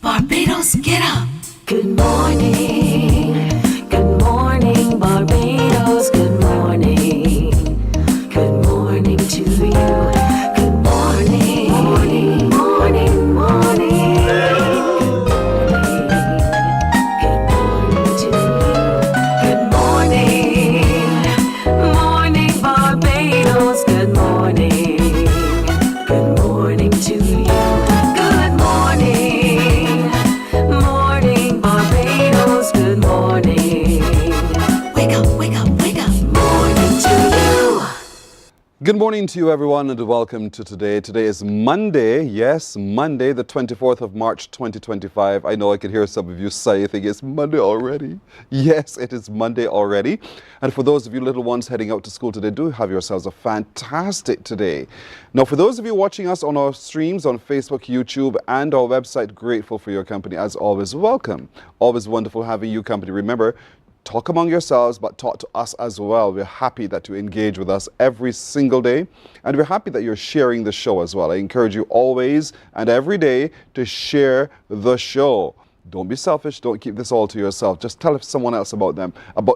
Barbados, get up. Good morning Barbados, good morning to you. Good morning, morning, morning, morning. Good morning to you. Good morning Barbados, good morning. Good morning to you. Good morning Barbados, good morning. Wake up, wake up, wake up. Morning to you. Good morning to you, everyone, and welcome to today. Today is Monday, yes, Monday, the 24th of March, 2025. I know I can hear some of you say, I think it's Monday already. Yes, it is Monday already. And for those of you little ones heading out to school today, do have yourselves a fantastic today. Now, for those of you watching us on our streams on Facebook, YouTube, and our website, grateful for your company. As always, welcome. Always wonderful having you company. Remember, talk among yourselves, but talk to us as well. We're happy that you engage with us every single day, and we're happy that you're sharing the show as well. I encourage you always and every day to share the show. Don't be selfish. Don't keep this all to yourself. Just tell someone else about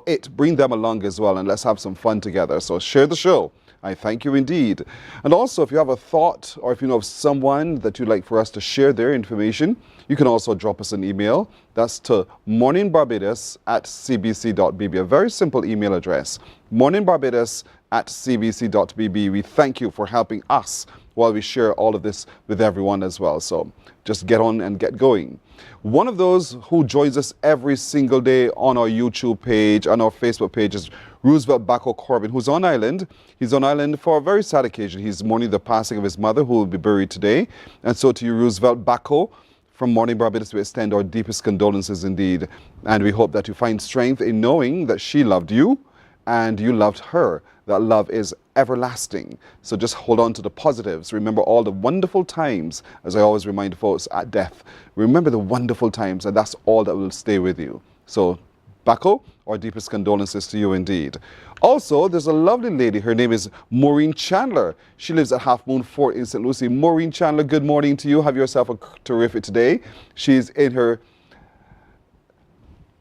it. Bring them along as well, and let's have some fun together. So share the show. I thank you indeed. And also, if you have a thought or if you know of someone that you'd like for us to share their information, you can also drop us an email. That's to morninbarbados@cbc.bb. A very simple email address, morninbarbados@cbc.bb. We thank you for helping us while we share all of this with everyone as well. So just get on and get going. One of those who joins us every single day on our YouTube page, on our Facebook page, is Roosevelt Bacco Corbin, who's on island. He's on island for a very sad occasion. He's mourning the passing of his mother, who will be buried today. And so to you, Roosevelt Bacco, from Mornin Barbados, we extend our deepest condolences indeed. And we hope that you find strength in knowing that she loved you and you loved her. That love is everlasting. So just hold on to the positives. Remember all the wonderful times, as I always remind folks at death. Remember the wonderful times, and that's all that will stay with you. So, Bacco, our deepest condolences to you indeed. Also, there's a lovely lady. Her name is Maureen Chandler. She lives at Half Moon Fort in St. Lucie. Maureen Chandler, good morning to you. Have yourself a terrific day. She's in her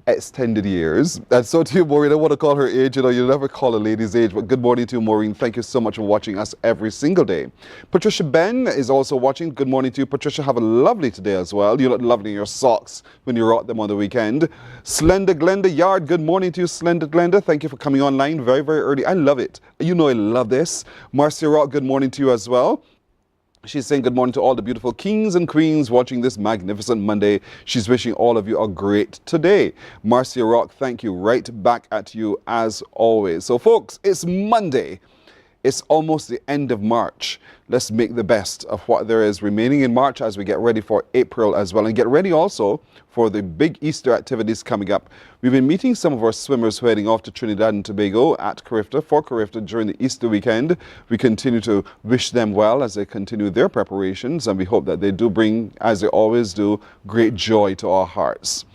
extended years. And so to you, Maureen, I want to call her age. You know, you never call a lady's age, but good morning to you, Maureen. Thank you so much for watching us every single day. Patricia Ben is also watching. Good morning to you, Patricia. Have a lovely today as well. You look lovely in your socks when you rock them on the weekend. Slender Glenda Yard, good morning to you, Slender Glenda. Thank you for coming online very, very early. I love it. You know I love this. Marcia Rock, good morning to you as well. She's saying good morning to all the beautiful kings and queens watching this magnificent Monday. She's wishing all of you a great today. Marcia Rock, thank you. Right back at you as always. So folks, it's Monday. It's almost the end of March. Let's make the best of what there is remaining in March as we get ready for April as well. And get ready also for the big Easter activities coming up. We've been meeting some of our swimmers who are heading off to Trinidad and Tobago for Carifta during the Easter weekend. We continue to wish them well as they continue their preparations, and we hope that they do bring, as they always do, great joy to our hearts.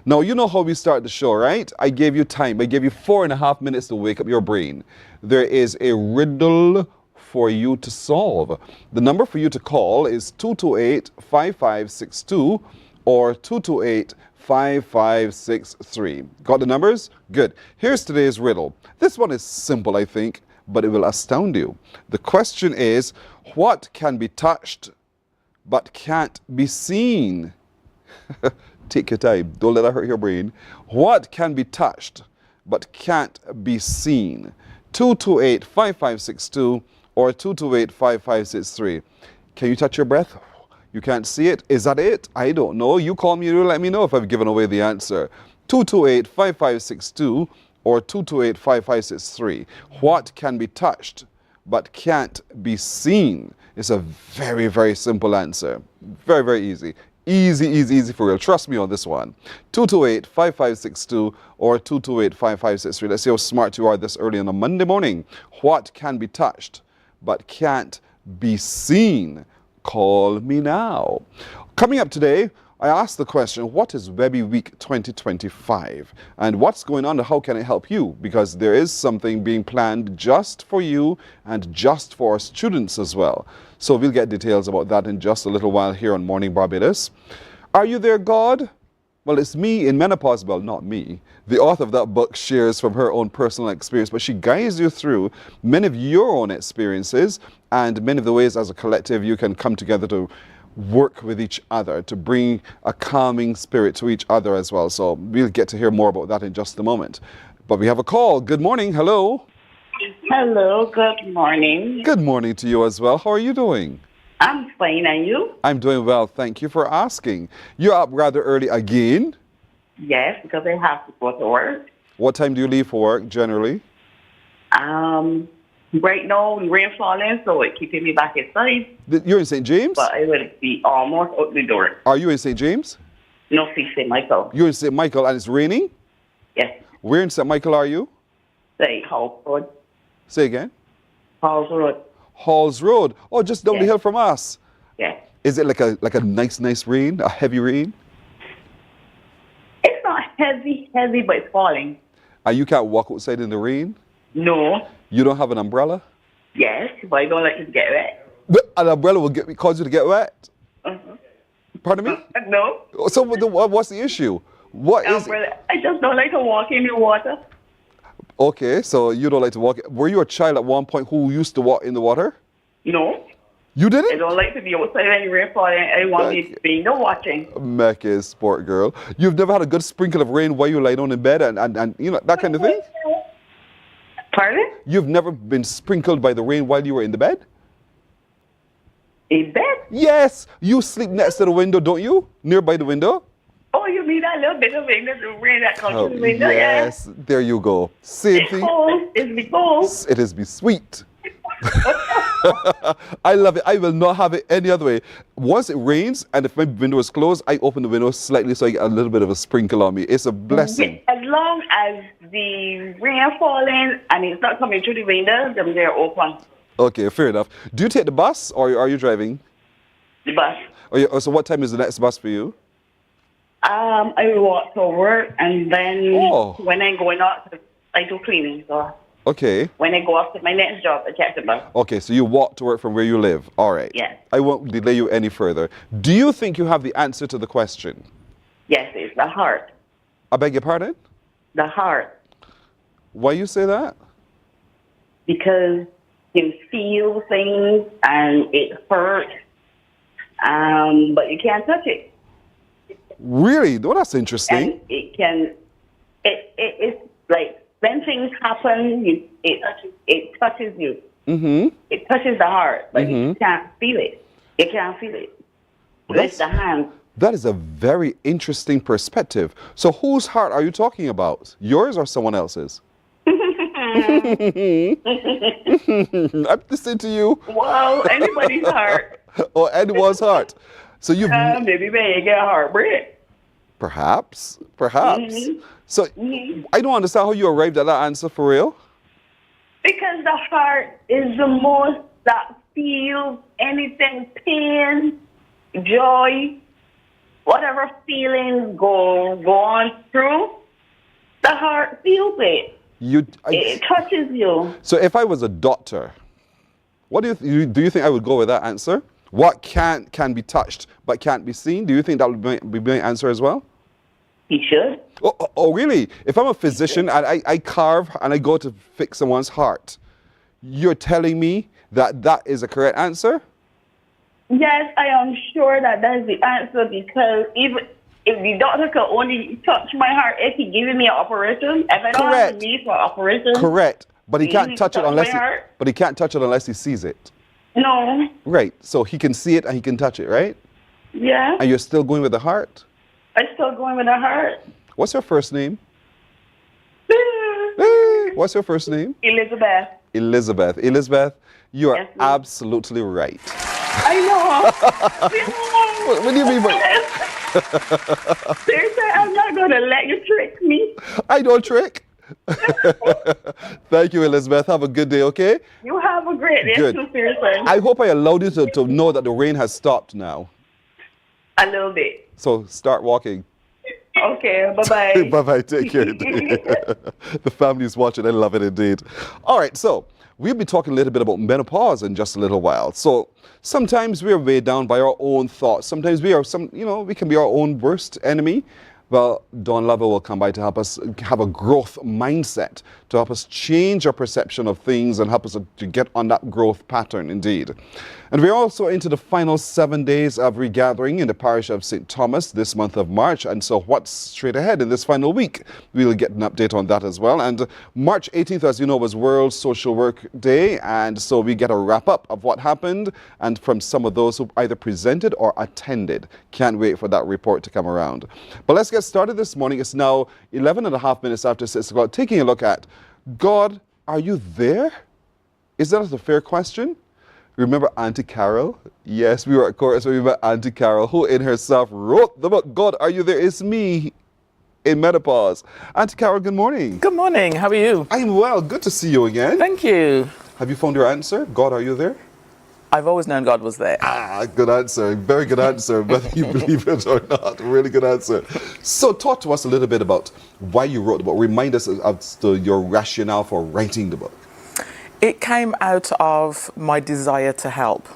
Now, you know how we start the show, right? I gave you time. I gave you 4.5 minutes to wake up your brain. There is a riddle for you to solve. The number for you to call is 228-5562 or 228-5563. Got the numbers? Good. Here's today's riddle. This one is simple, I think, but it will astound you. The question is, what can be touched but can't be seen? Take your time. Don't let that hurt your brain. What can be touched but can't be seen? 228-5562 or 228-5563. Can you touch your breath? You can't see it? Is that it? I don't know. You call me, you let me know if I've given away the answer. 228-5562 or 228-5563. What can be touched but can't be seen? It's a very, very simple answer. Very, very easy. Easy, easy, easy for real. Trust me on this one. 228-5562 or 228-5563. Let's see how smart you are this early on a Monday morning. What can be touched but can't be seen? Call me now. Coming up today, I asked the question, what is Webby Week 2025? And what's going on and how can it help you? Because there is something being planned just for you and just for our students as well. So we'll get details about that in just a little while here on Morning Barbados. Are you there, God? Well, it's me in menopause. Well, not me. The author of that book shares from her own personal experience, but she guides you through many of your own experiences and many of the ways as a collective you can come together to work with each other, to bring a calming spirit to each other as well. So we'll get to hear more about that in just a moment. But we have a call. Good morning. Hello. Hello, good morning. Good morning to you as well. How are you doing? I'm fine, and you? I'm doing well. Thank you for asking. You're up rather early again. Yes, because I have to go to work. What time do you leave for work generally? Right now, rain falling, so it's keeping me back inside. You're in St. James? But I will be almost out the door. Are you in St. James? No, see, St. Michael. You're in St. Michael and it's raining? Yes, Where in St. Michael are you? say House Road. Say again. House Road. Halls Road. Oh, just down the Yes. hill from us. Yes. Is it like a nice rain? A heavy rain? It's not heavy, but it's falling. And you can't walk outside in the rain? No. You don't have an umbrella? Yes, but I don't like it to get wet. But an umbrella will cause you to get wet? Uh-huh. Pardon me? No. So what's the issue? What is it? I just don't like to walk in the water. Okay, so you don't like to walk. Were you a child at one point who used to walk in the water? No. You I didn't? don't like to be outside when rain falling. I want to be no watching. Mecca, sport girl. You've never had a good sprinkle of rain while you lie down in bed and you know, that kind of thing? Pardon? You've never been sprinkled by the rain while you were in the bed? In bed? Yes, you sleep next to the window, don't you? Nearby the window? Oh, you mean that little bit of rain, the rain that comes through the window? yes, there you go. Same It's thing. cold. It's be cold. It is be sweet. I love it. I will not have it any other way. Once it rains and if my window is closed, I open the window slightly so I get a little bit of a sprinkle on me. It's a blessing. As long as the rain falling and it's not coming through the window, then they're open. Okay, fair enough. Do you take the bus or are you driving? The bus. So what time is the next bus for you? I walk to work and then Oh. when I go out, I do cleaning. So Okay. when I go off to my next job, I catch the bus. Okay, so you walk to work from where you live. All right. Yes. I won't delay you any further. Do you think you have the answer to the question? Yes, it's the heart. I beg your pardon? The heart. Why you say that? Because you feel things and it hurts, but you can't touch it. Really? No, that's interesting. And it's like when things happen, it touches you. Mm-hmm. It touches the heart, but you can't feel it. You can't feel it. With the hand. That is a very interesting perspective. So whose heart are you talking about? Yours or someone else's? I'm listening to you. Well, anybody's heart. Or anyone's heart. So you've Maybe when you get a heartbreak. perhaps. So I don't understand how you arrived at that answer for real. Because the heart is the most that feels anything, pain, joy, whatever feelings go on through, the heart feels it. It touches you. So if I was a doctor, what do you think I would go with that answer? What can be touched but can't be seen? Do you think that would be my answer as well? He should. Oh, really? If I'm a physician and I carve and I go to fix someone's heart, you're telling me that is a correct answer? Yes, I am sure that is the answer because even if the doctor could only touch my heart if he giving me an operation, if I don't have a need for operation. Correct. But he can't touch it unless he can't touch it unless he sees it. No. Right. So he can see it and he can touch it, right? Yeah. And you're still going with the heart? I'm still going with the heart. What's your first name? What's your first name? Elizabeth. Elizabeth, you are Yes, ma'am. absolutely right. I know. What do you mean by Seriously, I'm not going to let you trick me. I don't trick? Thank you, Elizabeth. Have a good day, okay? You have a great day Good. too, seriously. I hope I allowed you to know that the rain has stopped now. A little bit. So start walking. Okay, bye-bye. Bye-bye. Take care. The family is watching. I love it indeed. All right, so we'll be talking a little bit about menopause in just a little while. So sometimes we are weighed down by our own thoughts. Sometimes we are we can be our own worst enemy. Well, Dawn Lover will come by to help us have a growth mindset, to help us change our perception of things and help us to get on that growth pattern indeed. And we're also into the final 7 days of regathering in the parish of St. Thomas this month of March. And so what's straight ahead in this final week? We'll get an update on that as well. And March 18th, as you know, was World Social Work Day. And so we get a wrap up of what happened and from some of those who either presented or attended. Can't wait for that report to come around. But let's get started this morning. It's now 11 and a half minutes after 6 o'clock. Taking a look at, God, are you there? Is that a fair question? Remember Auntie Carol? Yes, we were at chorus. Remember Auntie Carol, who in herself wrote the book, God, Are You There? It's me in menopause. Auntie Carol, good morning. Good morning. How are you? I'm well. Good to see you again. Thank you. Have you found your answer? God, are you there? I've always known God was there. Ah, good answer. Very good answer, whether you believe it or not. Really good answer. So talk to us a little bit about why you wrote the book. Remind us of your rationale for writing the book. It came out of my desire to help.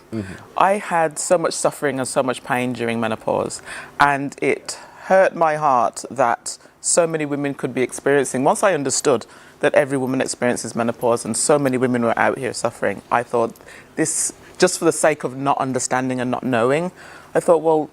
I had so much suffering and so much pain during menopause, and it hurt my heart that so many women could be experiencing. Once I understood that every woman experiences menopause and so many women were out here suffering, I thought this, just for the sake of not understanding and not knowing, I thought, well,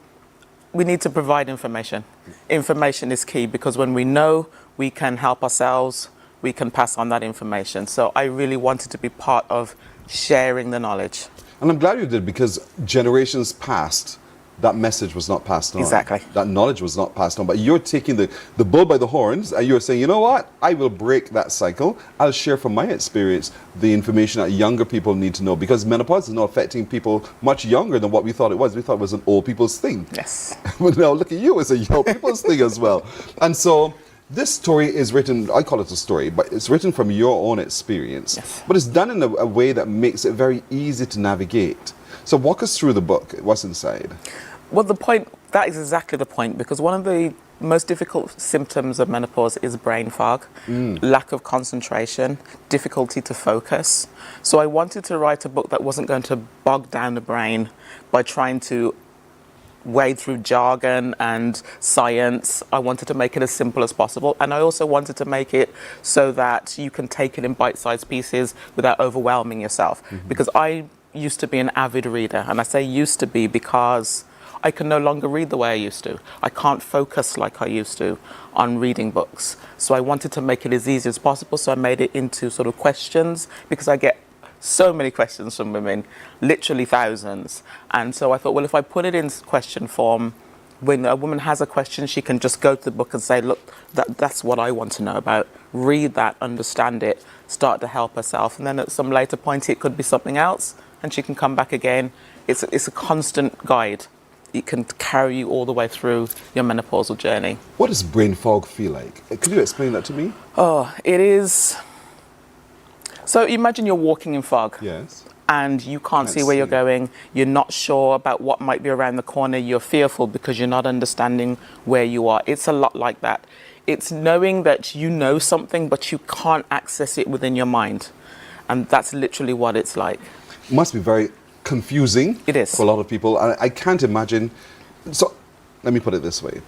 we need to provide information. Information is key because when we know, we can help ourselves, we can pass on that information. So I really wanted to be part of sharing the knowledge. And I'm glad you did, because generations past, that message was not passed on. Exactly. That knowledge was not passed on. But you're taking the bull by the horns and you're saying, you know what? I will break that cycle. I'll share from my experience the information that younger people need to know, because menopause is not affecting people much younger than what we thought it was. We thought it was an old people's thing. Yes. But now look at you, it's a young people's thing as well. And so this story is written, I call it a story, but it's written from your own experience. Yes. But it's done in a way that makes it very easy to navigate. So walk us through the book. What's inside? Well, that is exactly the point, because one of the most difficult symptoms of menopause is brain fog, lack of concentration, difficulty to focus. So I wanted to write a book that wasn't going to bog down the brain by trying to wade through jargon and science. I wanted to make it as simple as possible, and I also wanted to make it so that you can take it in bite-sized pieces without overwhelming yourself. Because I used to be an avid reader, and I say used to be because I can no longer read the way I used to. I can't focus like I used to on reading books. So I wanted to make it as easy as possible, so I made it into sort of questions, because I get so many questions from women, literally thousands. And so I thought, well, if I put it in question form, when a woman has a question, she can just go to the book and say, look, that's what I want to know about. Read that, understand it, start to help herself. And then at some later point, it could be something else, and she can come back again. It's a constant guide. It can carry you all the way through your menopausal journey. What does brain fog feel like? Could you explain that to me? Oh, it is. So imagine you're walking in fog. Yes. And you can't see where you're going. You're not sure about what might be around the corner. You're fearful because you're not understanding where you are. It's a lot like that. It's knowing that you know something, but you can't access it within your mind. And that's literally what it's like. It must be very confusing. It is. For a lot of people. I can't imagine. So let me put it this way.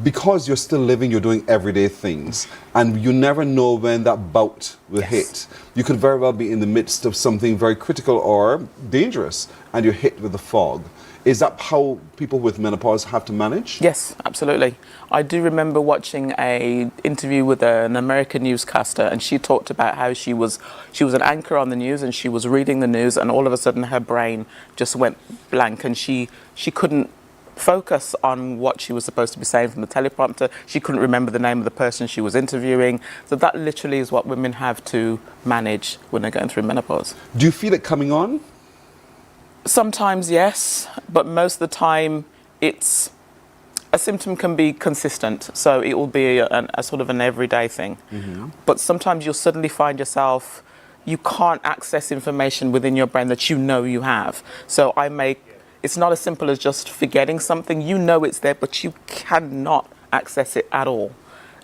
Because you're still living, you're doing everyday things, and you never know when that bout will hit. You could very well be in the midst of something very critical or dangerous, and you're hit with the fog. Is that how people with menopause have to manage? Yes, absolutely. I do remember watching an interview with an American newscaster, and she talked about how she was an anchor on the news, and she was reading the news, and all of a sudden her brain just went blank, and she couldn't focus on what she was supposed to be saying from the teleprompter. She couldn't remember the name of the person she was interviewing. So that literally is what women have to manage when they're going through menopause. Do you feel it coming on? Sometimes, yes, but most of the time it's a symptom can be consistent. So it will be a sort of an everyday thing. But sometimes you'll suddenly find yourself, you can't access information within your brain that you know you have. So it's not as simple as just forgetting something. You know it's there, but you cannot access it at all.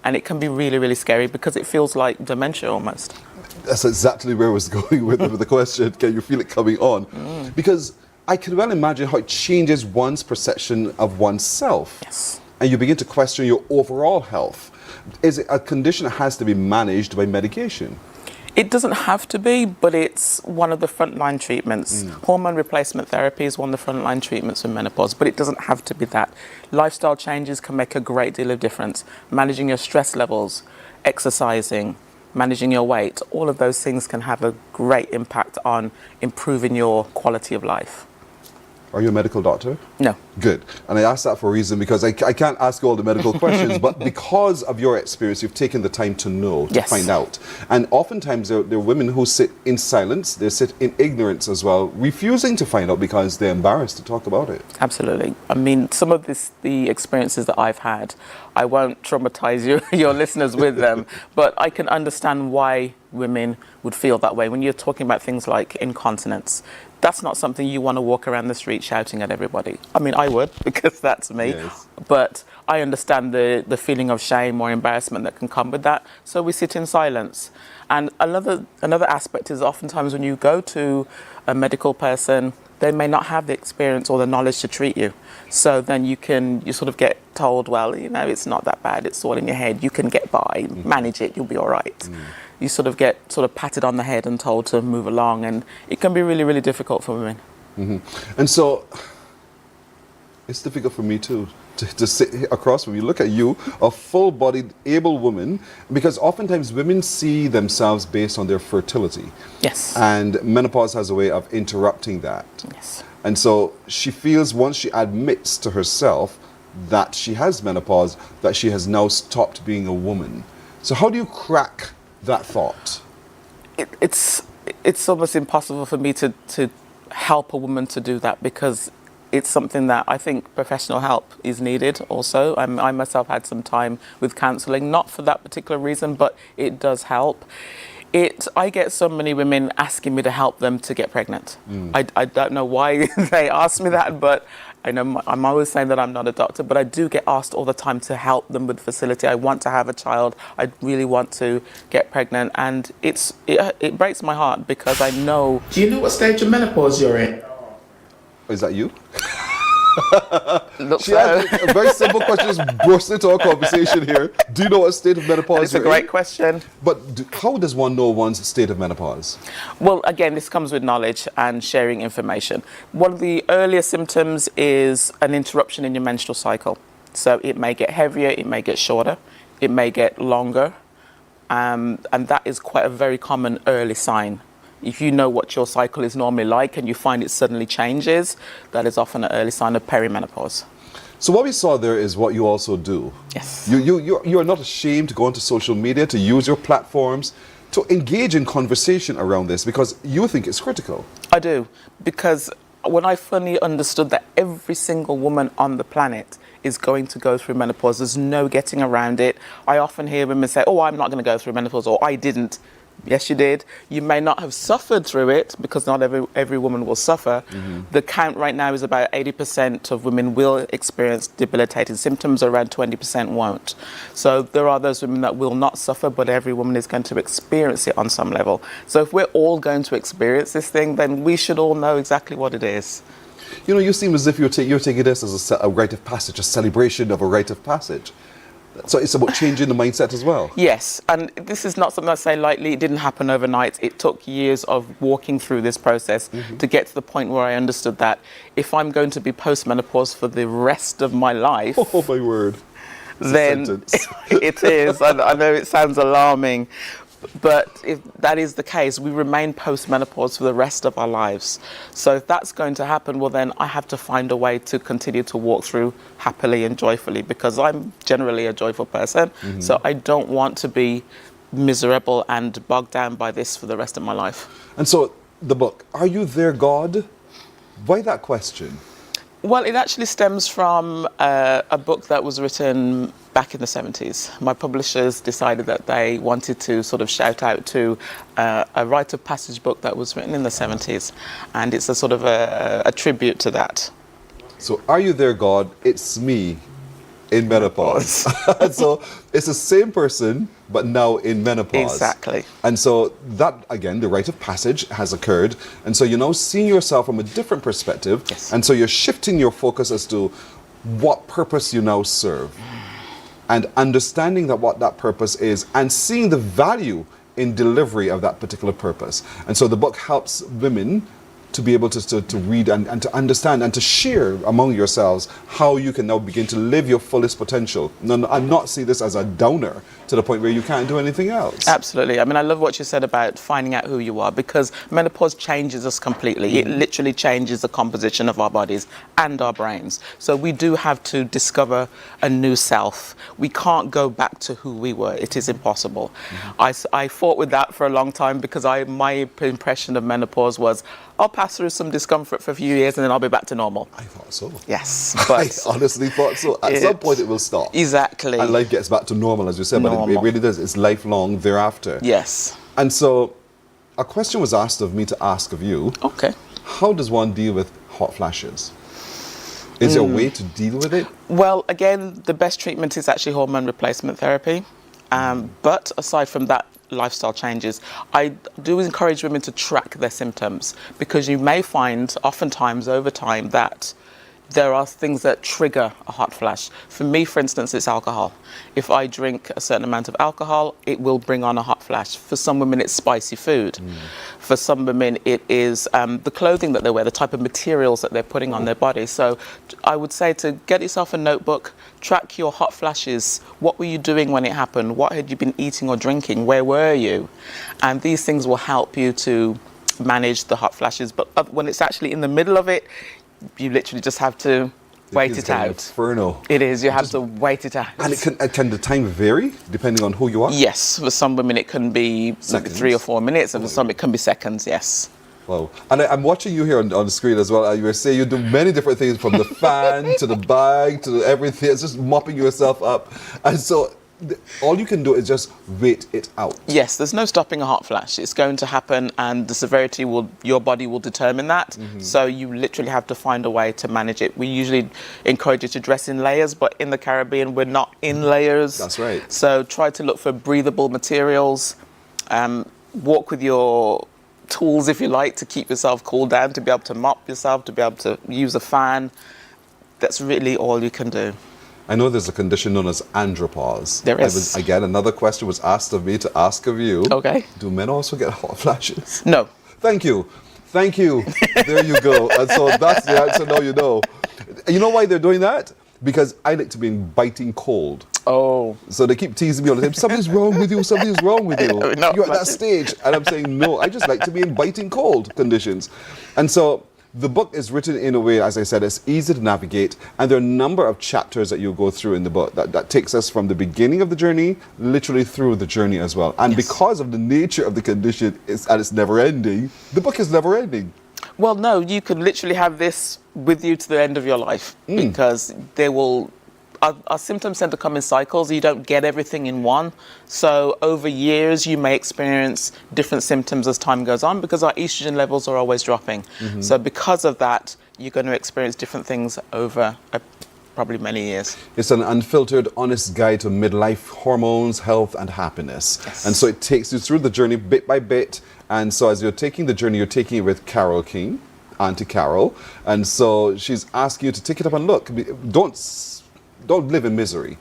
And it can be really, really scary because it feels like dementia almost. That's exactly where I was going with the question. Can you feel it coming on? Because I can well imagine how it changes one's perception of oneself. Yes. And you begin to question your overall health. Is it a condition that has to be managed by medication? It doesn't have to be, but it's one of the frontline treatments. Hormone replacement therapy is one of the frontline treatments for menopause, but it doesn't have to be that. Lifestyle changes can make a great deal of difference. Managing your stress levels, exercising, managing your weight, all of those things can have a great impact on improving your quality of life. Are you a medical doctor? No. Good. And I ask that for a reason because I can't ask you all the medical questions, but because of your experience, you've taken the time to know, to Yes. find out. And oftentimes there are women who sit in silence, they sit in ignorance as well, refusing to find out because they're embarrassed to talk about it. Absolutely. I mean, some of the experiences that I've had, I won't traumatize your listeners with them, but I can understand why women would feel that way. When you're talking about things like incontinence, that's not something you want to walk around the street shouting at everybody. I mean, I would, because that's me. Yes. But I understand the feeling of shame or embarrassment that can come with that. So we sit in silence. And another aspect is oftentimes when you go to a medical person, they may not have the experience or the knowledge to treat you. So then you sort of get told, well, you know, it's not that bad. It's all in your head. You can get by, manage it. You'll be all right. You sort of get patted on the head and told to move along, and it can be really, really difficult for women. And so it's difficult for me too to sit across from you. Look at you, a full-bodied, able woman, because oftentimes women see themselves based on their fertility. Yes. And menopause has a way of interrupting that. Yes. And so she feels once she admits to herself that she has menopause, that she has now stopped being a woman. So how do you crack that thought? It's almost impossible for me to help a woman to do that, because it's something that I think professional help is needed also. I myself had some time with counselling, not for that particular reason, but it does help. I get so many women asking me to help them to get pregnant. I don't know why they ask me that, but I know I'm always saying that I'm not a doctor, but I do get asked all the time to help them with fertility. I want to have a child. I really want to get pregnant, and it breaks my heart because I know. Do you know what stage of menopause you're in? Is that you? Look, She asked a very simple question, just burst into our conversation here. Do you know what state of menopause it's a you're in? great question. But how does one know one's state of menopause? Well, again, this comes with knowledge and sharing information. One of the earlier symptoms is an interruption in your menstrual cycle. So it may get heavier, it may get shorter, it may get longer, and that is quite a very common early sign. If you know what your cycle is normally like and you find it suddenly changes, that is often an early sign of perimenopause. So what we saw there is what you also do. Yes. You are not ashamed to go onto social media, to use your platforms, to engage in conversation around this because you think it's critical. I do, because when I finally understood that every single woman on the planet is going to go through menopause, there's no getting around it. I often hear women say, oh, I'm not going to go through menopause, or I didn't. Yes, you did. You may not have suffered through it, because not every woman will suffer. The count right now is about 80% of women will experience debilitating symptoms, around 20% won't. So there are those women that will not suffer, but every woman is going to experience it on some level. So if we're all going to experience this thing, then we should all know exactly what it is. You know, you seem as if you're taking this as a rite of passage, a celebration of a rite of passage. So it's about changing the mindset as well. Yes, and this is not something I say lightly. It didn't happen overnight. It took years of walking through this process to get to the point where I understood that if I'm going to be postmenopause for the rest of my life... Oh, my word. Then it is. I know it sounds alarming, but if that is the case, we remain postmenopause for the rest of our lives. So if that's going to happen, well, then I have to find a way to continue to walk through happily and joyfully, because I'm generally a joyful person. So I don't want to be miserable and bogged down by this for the rest of my life. And so the book, Are You There, God? Why that question? Well, it actually stems from a book that was written back in the 70s. My publishers decided that they wanted to sort of shout out to a rite of passage book that was written in the 70s. And it's a sort of a tribute to that. So, Are You There, God? It's me. in menopause. So it's the same person, but now in menopause. Exactly. And so that, again, the rite of passage has occurred. And so you're now seeing yourself from a different perspective. Yes. And so you're shifting your focus as to what purpose you now serve. And understanding that what that purpose is and seeing the value in delivery of that particular purpose. And so the book helps women to be able to read and to understand and to share among yourselves how you can now begin to live your fullest potential. And not see this as a downer to the point where you can't do anything else. Absolutely. I mean, I love what you said about finding out who you are, because menopause changes us completely. It literally changes the composition of our bodies and our brains. So we do have to discover a new self. We can't go back to who we were. It is impossible. I fought with that for a long time, because my impression of menopause was, I'll pass through some discomfort for a few years and then I'll be back to normal. I thought so. Yes, I but honestly thought so. At some point it will stop. Exactly. And life gets back to normal, as you said, but it really does. It's lifelong thereafter. Yes. And so a question was asked of me to ask of you. Okay. How does one deal with hot flashes? Is there a way to deal with it? Well, again, the best treatment is actually hormone replacement therapy. But aside from that, lifestyle changes, I do encourage women to track their symptoms, because you may find oftentimes over time that there are things that trigger a hot flash. For me, for instance, it's alcohol. If I drink a certain amount of alcohol, it will bring on a hot flash. For some women, it's spicy food. For some women, it is the clothing that they wear, the type of materials that they're putting on their body. So I would say to get yourself a notebook, track your hot flashes. What were you doing when it happened? What had you been eating or drinking? Where were you? And these things will help you to manage the hot flashes. But when it's actually in the middle of it, you literally just have to wait it out. Inferno. It is. You have to wait it out. And can the time vary depending on who you are? Yes. For some women, it can be maybe 3 or 4 minutes, and for some, it can be seconds. Yes. Wow. And I'm watching you here on the screen as well. You were saying you do many different things, from the fan to the bag to everything. It's just mopping yourself up. And so all you can do is just wait it out. Yes, there's no stopping a hot flash. It's going to happen, and the severity your body will determine that. So you literally have to find a way to manage it. We usually encourage you to dress in layers, but in the Caribbean, we're not in layers. That's right. So try to look for breathable materials. Walk with your tools, if you like, to keep yourself cooled down, to be able to mop yourself, to be able to use a fan. That's really all you can do. I know there's a condition known as andropause. There is. Again, another question was asked of me to ask of you. Okay. Do men also get hot flashes? No. Thank you. Thank you. There you go. And so that's the answer. Now you know. You know why they're doing that? Because I like to be in biting cold. Oh. So they keep teasing me all the time. Something's wrong with you. Something's wrong with you. No, You're at that stage. And I'm saying, no, I just like to be in biting cold conditions. And so the book is written in a way, as I said, it's easy to navigate. And there are a number of chapters that you go through in the book that takes us from the beginning of the journey, literally through the journey as well. And because of the nature of the condition, and it's never ending, the book is never ending. Well, no, you could literally have this with you to the end of your life, because they will. Our symptoms tend to come in cycles. You don't get everything in one. So over years, you may experience different symptoms as time goes on, because our estrogen levels are always dropping. So because of that, you're going to experience different things over probably many years. It's an unfiltered, honest guide to midlife hormones, health, and happiness. And so it takes you through the journey bit by bit. And so as you're taking the journey, you're taking it with Carol King, Auntie Carol. And so she's asking you to take it up and look. Don't live in misery,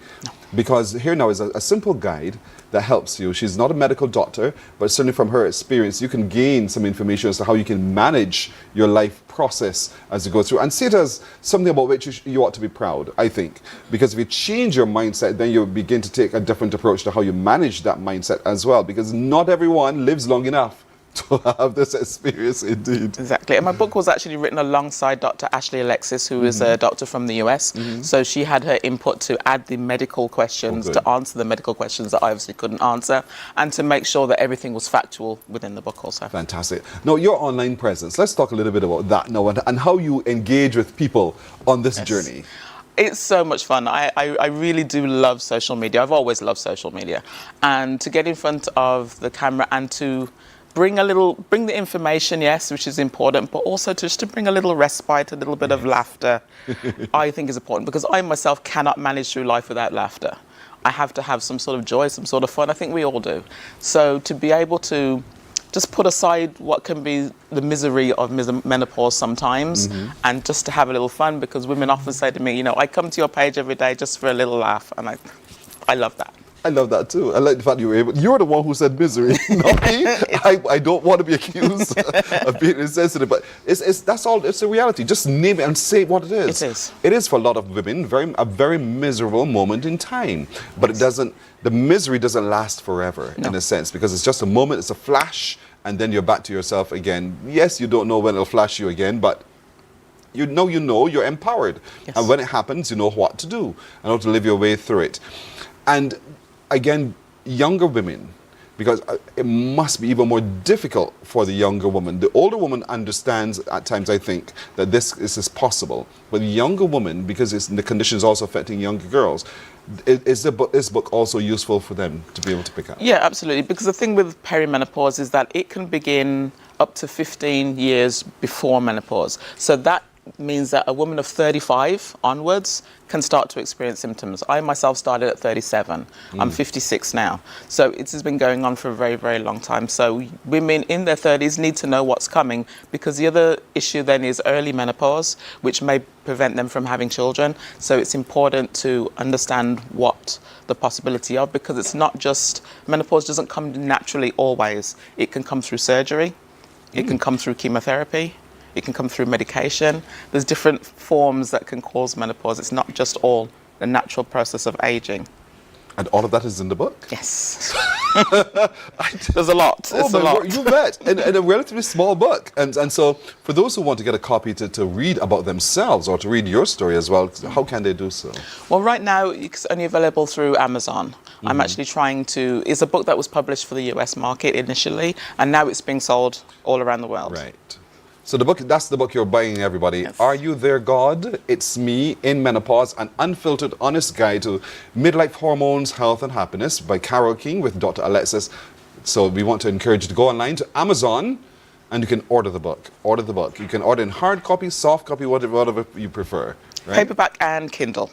because here now is a simple guide that helps you. She's not a medical doctor, but certainly from her experience, you can gain some information as to how you can manage your life process as you go through, and see it as something about which you ought to be proud, I think. Because if you change your mindset, then you begin to take a different approach to how you manage that mindset as well, because not everyone lives long enough to have this experience indeed. Exactly. And my book was actually written alongside Dr. Ashley Alexis, who is a doctor from the US. So she had her input to add the medical questions, to answer the medical questions that I obviously couldn't answer, and to make sure that everything was factual within the book also. Fantastic. Now, your online presence, let's talk a little bit about that now, and how you engage with people on this journey. It's so much fun. I really do love social media. I've always loved social media. And to get in front of the camera and to bring the information, yes, which is important, but also just to bring a little respite, a little bit of laughter, I think is important, because I myself cannot manage through life without laughter. I have to have some sort of joy, some sort of fun. I think we all do. So to be able to just put aside what can be the misery of menopause sometimes, and just to have a little fun, because women often say to me, you know, I come to your page every day just for a little laugh, and I love that. I love that too. I like the fact you were able. You're the one who said misery, not me. I don't want to be accused of being insensitive, but that's all. It's a reality. Just name it and say what it is. It is. It is for a lot of women a very miserable moment in time, but it doesn't. The misery doesn't last forever in a sense, because it's just a moment. It's a flash, and then you're back to yourself again. Yes, you don't know when it'll flash you again, but you know, you're empowered, and when it happens, you know what to do and how to live your way through it, and. Again, younger women, because it must be even more difficult for the younger woman. The older woman understands at times, I think, that this is possible. But the younger woman, because the condition is also affecting younger girls, is this book also useful for them to be able to pick up? Yeah, absolutely. Because the thing with perimenopause is that it can begin up to 15 years before menopause. So that means that a woman of 35 onwards can start to experience symptoms. I myself started at 37. I'm 56 now. So it has been going on for a very, very long time. So women in their 30s need to know what's coming, because the other issue then is early menopause, which may prevent them from having children. So it's important to understand what the possibility of, because it's not just, menopause doesn't come naturally always. It can come through surgery. It can come through chemotherapy. It can come through medication. There's different forms that can cause menopause. It's not just all the natural process of aging. And all of that is in the book? Yes. There's a lot. It's a lot. You bet. And a relatively small book. And so for those who want to get a copy to read about themselves or to read your story as well, how can they do so? Well, right now it's only available through Amazon. I'm actually it's a book that was published for the US market initially, and now it's being sold all around the world. Right. So that's the book you're buying, everybody. Yes. Are You There, God? It's Me in Menopause, an unfiltered, honest guide to midlife hormones, health, and happiness by Carol King with Dr. Alexis. So we want to encourage you to go online to Amazon, and you can order the book. Order the book. You can order in hard copy, soft copy, whatever you prefer. Right? Paperback and Kindle.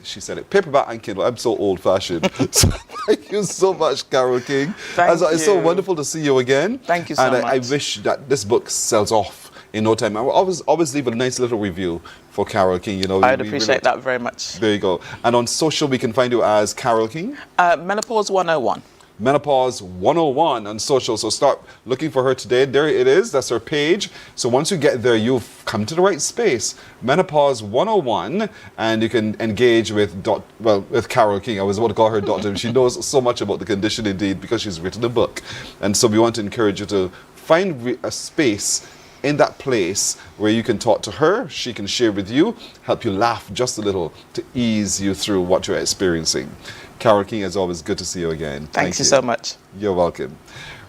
She said it. Paperback and Kindle. I'm so old-fashioned. So thank you so much, Carol King. Thank you. It's so wonderful to see you again. Thank you so much. And I wish that this book sells off in no time. I will always leave a nice little review for Carol King. You know, I'd appreciate that very much. There you go. And on social, we can find you as Carol King. Menopause 101. Menopause 101 on social. So start looking for her today. There it is. That's her page. So once you get there, you've come to the right space. Menopause 101, and you can engage with with Carol King. I was about to call her doctor. She knows so much about the condition indeed, because she's written a book. And so we want to encourage you to find a space in that place where you can talk to her, she can share with you, help you laugh just a little to ease you through what you're experiencing. Carol King, as always, good to see you again. Thank you so much. You're welcome.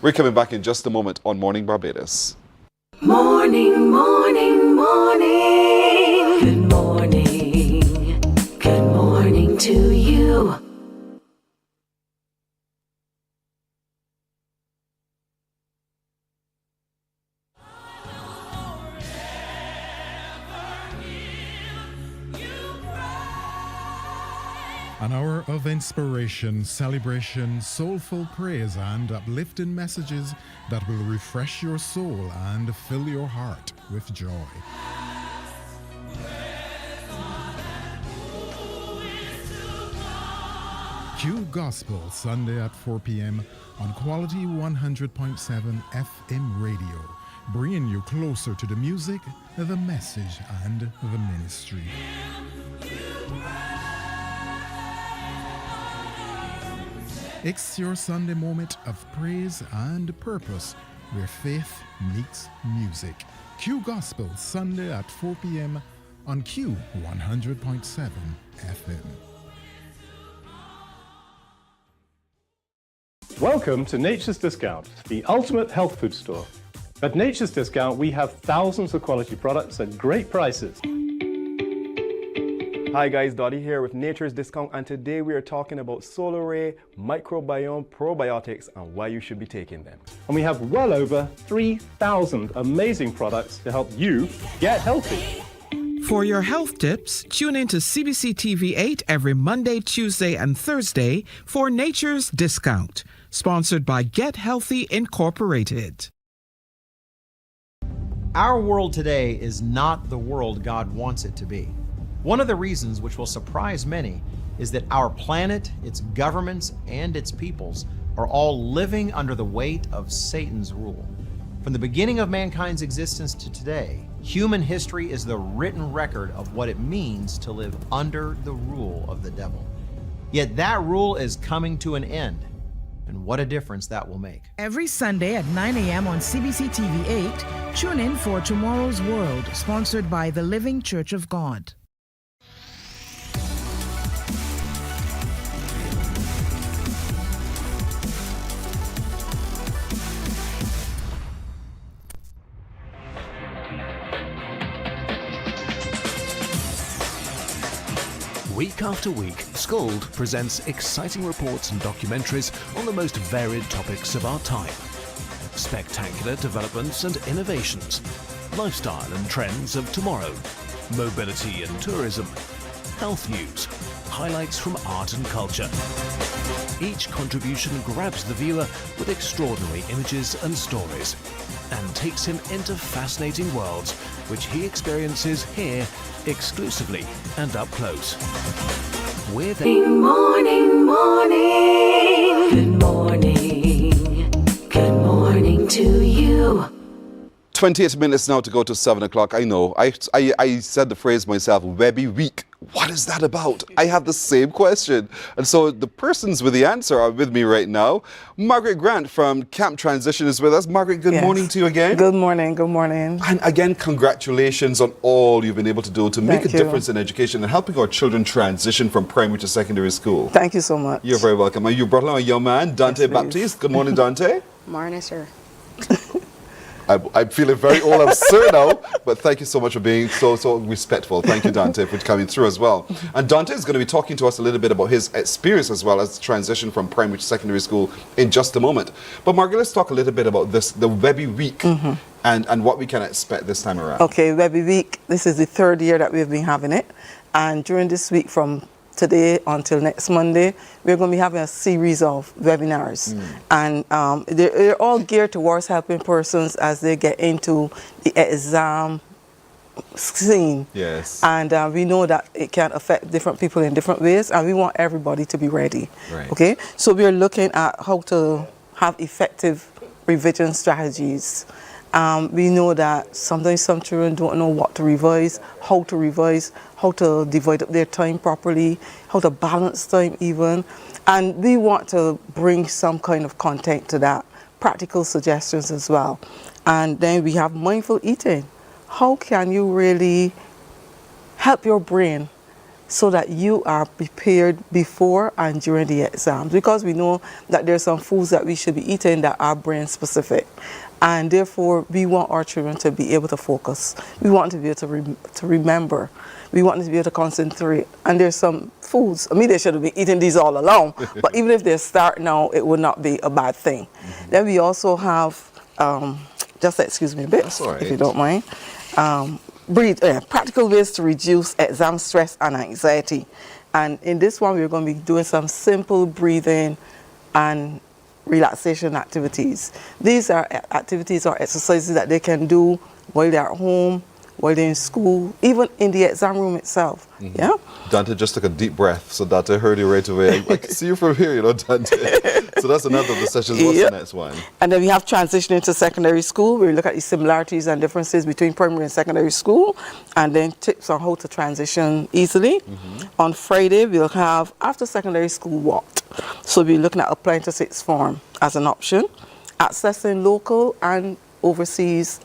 We're coming back in just a moment on Morning Barbados. Morning, morning, morning. Good morning. Good morning to you. An hour of inspiration, celebration, soulful praise, and uplifting messages that will refresh your soul and fill your heart with joy. Q Gospel, Sunday at 4 p.m. on Quality 100.7 FM radio, bringing you closer to the music, the message, and the ministry. It's your Sunday moment of praise and purpose, where faith meets music. Q Gospel, Sunday at 4 p.m. on Q 100.7 FM. Welcome to Nature's Discount, the ultimate health food store. At Nature's Discount, we have thousands of quality products at great prices. Hi guys, Dottie here with Nature's Discount, and today we are talking about solar ray, microbiome, probiotics, and why you should be taking them. And we have well over 3,000 amazing products to help you get healthy. For your health tips, tune in to CBC TV 8 every Monday, Tuesday, and Thursday for Nature's Discount, sponsored by Get Healthy Incorporated. Our world today is not the world God wants it to be. One of the reasons, which will surprise many, is that our planet, its governments, and its peoples are all living under the weight of Satan's rule. From the beginning of mankind's existence to today, human history is the written record of what it means to live under the rule of the devil. Yet that rule is coming to an end, and what a difference that will make. Every Sunday at 9 a.m. on CBC TV 8, tune in for Tomorrow's World, sponsored by the Living Church of God. Week after week, Scald presents exciting reports and documentaries on the most varied topics of our time. Spectacular developments and innovations, lifestyle and trends of tomorrow, mobility and tourism, health news, highlights from art and culture. Each contribution grabs the viewer with extraordinary images and stories and takes him into fascinating worlds which he experiences here exclusively and up close. We're there. Morning, morning. Good morning. Good morning to you. 28 minutes now to go to 7 o'clock. I know. I said the phrase myself, Webby Week. What is that about? I have the same question. And so the persons with the answer are with me right now. Margaret Grant from Camp Transition is with us. Margaret, good morning to you again. Good morning, good morning. And again, congratulations on all you've been able to do to make a difference in education and helping our children transition from primary to secondary school. Thank you so much. You're very welcome. And you brought along a young man, Dante Baptiste. Good morning, Dante. Morning, sir. I'm feeling very old, I'm sure now, but thank you so much for being so respectful. Thank you, Dante, for coming through as well. And Dante is going to be talking to us a little bit about his experience as well as transition from primary to secondary school in just a moment. But Margaret, let's talk a little bit about this, the Webby Week, and what we can expect this time around. Okay, Webby Week, this is the third year that we've been having it. And during this week from today until next Monday, we're going to be having a series of webinars. And they're all geared towards helping persons as they get into the exam scene. Yes. And we know that it can affect different people in different ways, and we want everybody to be ready. Right. Okay? So we're looking at how to have effective revision strategies. We know that sometimes some children don't know what to revise, how to divide up their time properly, how to balance time even. And we want to bring some kind of content to that, practical suggestions as well. And then we have mindful eating. How can you really help your brain so that you are prepared before and during the exams? Because we know that there's some foods that we should be eating that are brain specific. And therefore, we want our children to be able to focus. We want to be able to remember. We want them to be able to concentrate. And there's some foods, I mean, they should have been eating these all along, but even if they start now, it would not be a bad thing. Then we also have, just excuse me a bit, if you don't mind, practical ways to reduce exam stress and anxiety. And in this one, we're going to be doing some simple breathing and relaxation activities. These are activities or exercises that they can do while they're at home, while they're in school, even in the exam room itself. Yeah. Dante just took a deep breath, so Dante heard you right away. I can see you from here, you know, Dante. So that's another of the sessions. What's the next one? And then we have transitioning to secondary school. We look at the similarities and differences between primary and secondary school, and then tips on how to transition easily. On Friday, we'll have after secondary school what? So we're looking at applying to sixth form as an option, accessing local and overseas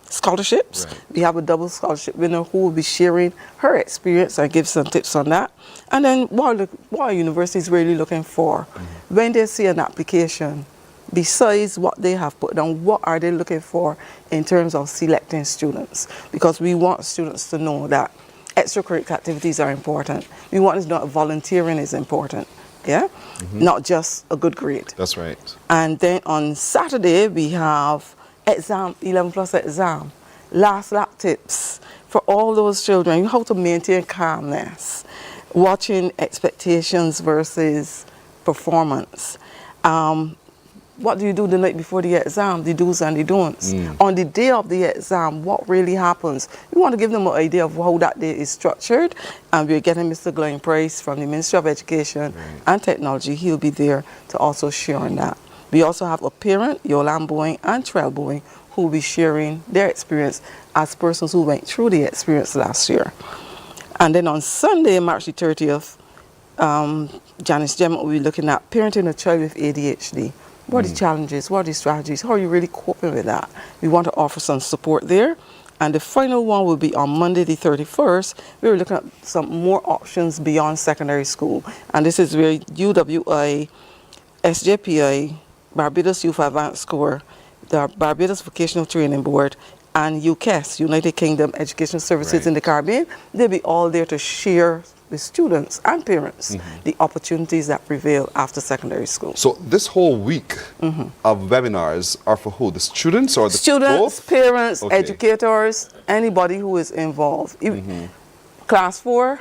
scholarships. Right. We have a double scholarship winner who will be sharing her experience and give some tips on that. And then what are universities really looking for? When they see an application, besides what they have put down, what are they looking for in terms of selecting students? Because we want students to know that extracurricular activities are important. We want to know that volunteering is important. Yeah, not just a good grade. That's right. And then on Saturday we have exam, 11 plus exam, last lap tips for all those children. How to maintain calmness, watching expectations versus performance. What do you do the night before the exam, the do's and the don'ts? On the day of the exam, what really happens? We want to give them an idea of how that day is structured, and we're getting Mr. Glenn Price from the Ministry of Education and Technology. He'll be there to also share on that. We also have a parent, Yolan Boeing and Trell Boeing, who will be sharing their experience as persons who went through the experience last year. And then on Sunday, March the 30th, Janice Gem will be looking at parenting a child with ADHD. What are the challenges? What are the strategies? How are you really coping with that? We want to offer some support there. And the final one will be on Monday the 31st. We're looking at some more options beyond secondary school. And this is where UWI, SJPI, Barbados Youth Advanced Score, the Barbados Vocational Training Board, and UKES, United Kingdom Education Services in the Caribbean, they'll be all there to share with students and parents the opportunities that prevail after secondary school. So this whole week of webinars are for who? The students or the students, both? Parents, educators, anybody who is involved. Class 4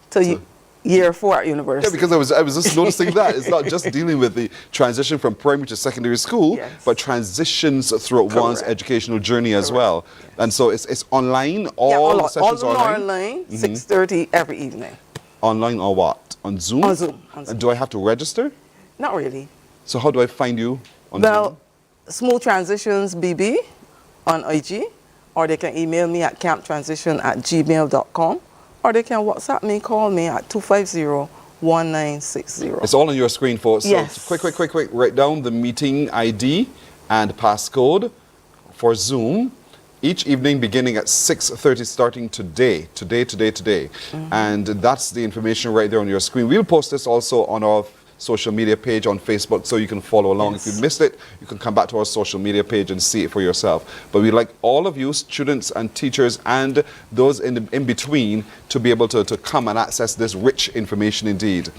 to year 4 at university. Yeah, because I was just noticing that it's not just dealing with the transition from primary to secondary school, but transitions throughout one's educational journey as well. And so it's online. All the sessions are online. 6:30 every evening. Online or what? On Zoom? On Zoom. And do I have to register? Not really. So how do I find you on Zoom? Smooth Transitions BB on IG, or they can email me at camptransition@gmail.com. Or they can WhatsApp me, call me at 250-1960. It's all on your screen, folks. So Yes. quick. Write down the meeting ID and passcode for Zoom each evening beginning at 6:30 starting today. And that's the information right there on your screen. We'll post this also on our social media page on Facebook so you can follow along. If you missed it, you can come back to our social media page and see it for yourself. But we'd like all of you, students and teachers and those in between, to be able to come and access this rich information indeed.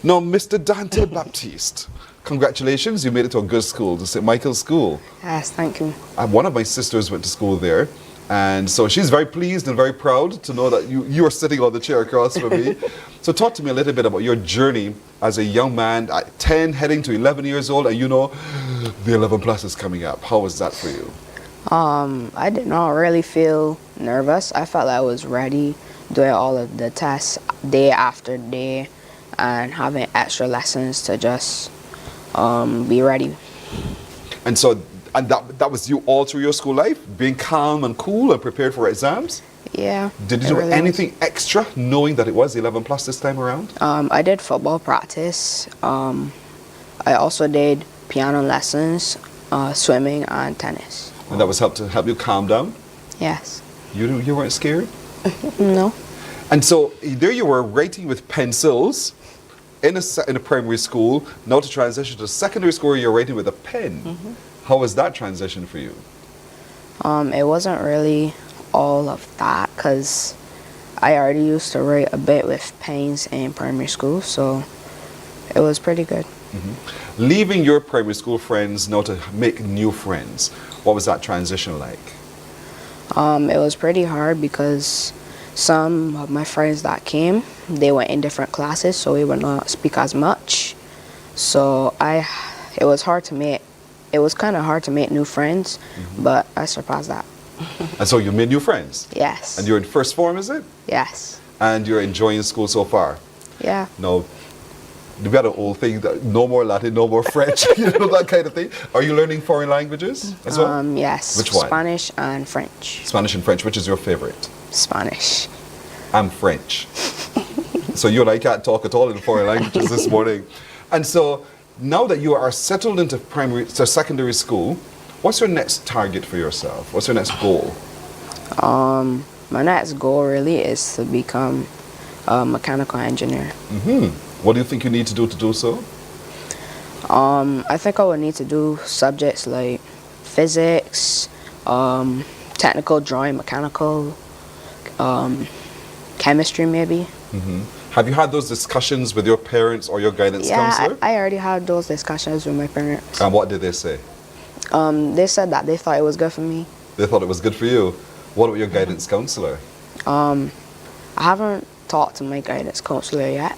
Now, Mr. Dante Baptiste, congratulations, you made it to a good school, the St. Michael's School. Yes, thank you. One of my sisters went to school there. And so she's very pleased and very proud to know that you are sitting on the chair across from me. So talk to me a little bit about your journey as a young man at 10, heading to 11 years old, and you know the 11 plus is coming up. How was that for you? I did not really feel nervous. I felt I was ready, doing all of the tests day after day and having extra lessons to just be ready. And so that was you all through your school life, being calm and cool and prepared for exams? Yeah. Did you do anything extra knowing that it was 11 plus this time around? I did football practice. I also did piano lessons, swimming and tennis. And that was to help you calm down? Yes. You weren't scared? No. And so there you were writing with pencils in a primary school. Now to transition to secondary school, you're writing with a pen. How was that transition for you? It wasn't really all of that because I already used to write a bit with pens in primary school, so it was pretty good. Leaving your primary school friends now to make new friends, what was that transition like? It was pretty hard because some of my friends that came, they went in different classes, so we would not speak as much. So it was kind of hard to make new friends, but I surpassed that. And so you made new friends? Yes. And you're in first form, is it? Yes. And you're enjoying school so far? Yeah. No. We got an old thing, that no more Latin, no more French, that kind of thing. Are you learning foreign languages as well? Yes. Which one? Spanish and French. Spanish and French. Which is your favorite? Spanish. I'm French. So you and I can't talk at all in foreign languages this morning. And so now that you are settled into secondary school, what's your next target for yourself? What's your next goal? My next goal really is to become a mechanical engineer. What do you think you need to do so? I think I would need to do subjects like physics, technical drawing, mechanical, chemistry maybe. Have you had those discussions with your parents or your guidance Yeah, counselor? I already had those discussions with my parents. And what did they say? They said that they thought it was good for me. They thought it was good for you. What about your guidance counselor? I haven't talked to my guidance counselor yet.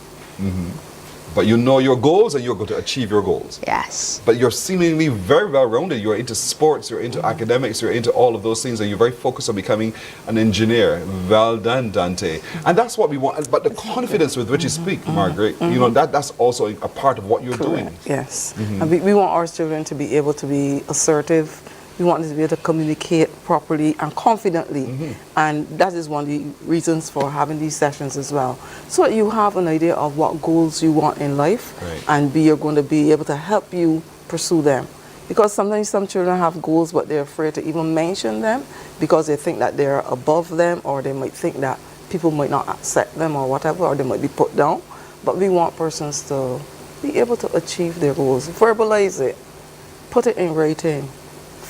But you know your goals and you're going to achieve your goals. Yes. But you're seemingly very well rounded. You're into sports, you're into academics, you're into all of those things, and you're very focused on becoming an engineer. Well done, Dante. And that's what we want. But the confidence with which you speak, Margaret, you know, that's also a part of what you're doing. Yes. And we want our children to be able to be assertive. We want them to be able to communicate properly and confidently. And that is one of the reasons for having these sessions as well. So that you have an idea of what goals you want in life, and we are going to be able to help you pursue them. Because sometimes some children have goals, but they're afraid to even mention them because they think that they're above them, or they might think that people might not accept them or whatever, or they might be put down. But we want persons to be able to achieve their goals. Verbalize it. Put it in writing.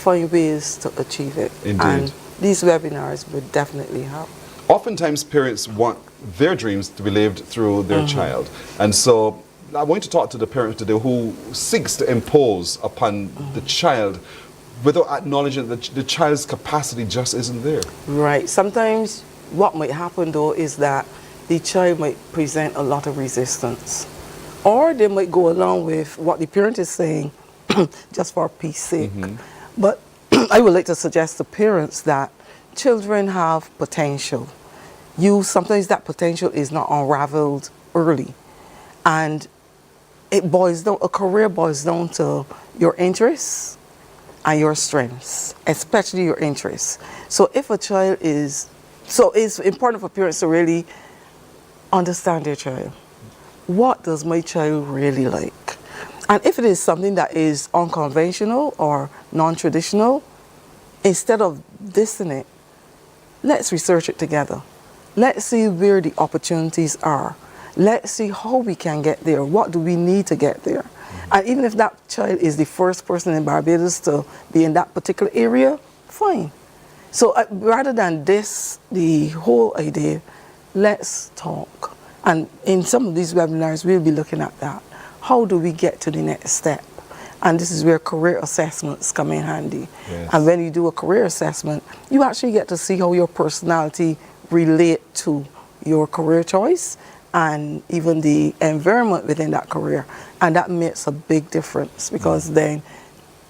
Find ways to achieve it. Indeed. And these webinars would definitely help. Oftentimes parents want their dreams to be lived through their child. And so I want to talk to the parent today who seeks to impose upon the child without acknowledging that the child's capacity just isn't there. Right. Sometimes what might happen though is that the child might present a lot of resistance. Or they might go along with what the parent is saying just for peace sake. But I would like to suggest to parents that children have potential. Sometimes that potential is not unraveled early. And it boils down, a career boils down to your interests and your strengths, especially your interests. So if a child it's important for parents to really understand their child. What does my child really like? And if it is something that is unconventional or non-traditional, instead of dissing it, let's research it together. Let's see where the opportunities are. Let's see how we can get there. What do we need to get there? And even if that child is the first person in Barbados to be in that particular area, fine. So rather than diss the whole idea, let's talk. And in some of these webinars, we'll be looking at that. How do we get to the next step? And this is where career assessments come in handy. And when you do a career assessment, you actually get to see how your personality relate to your career choice and even the environment within that career. And that makes a big difference because then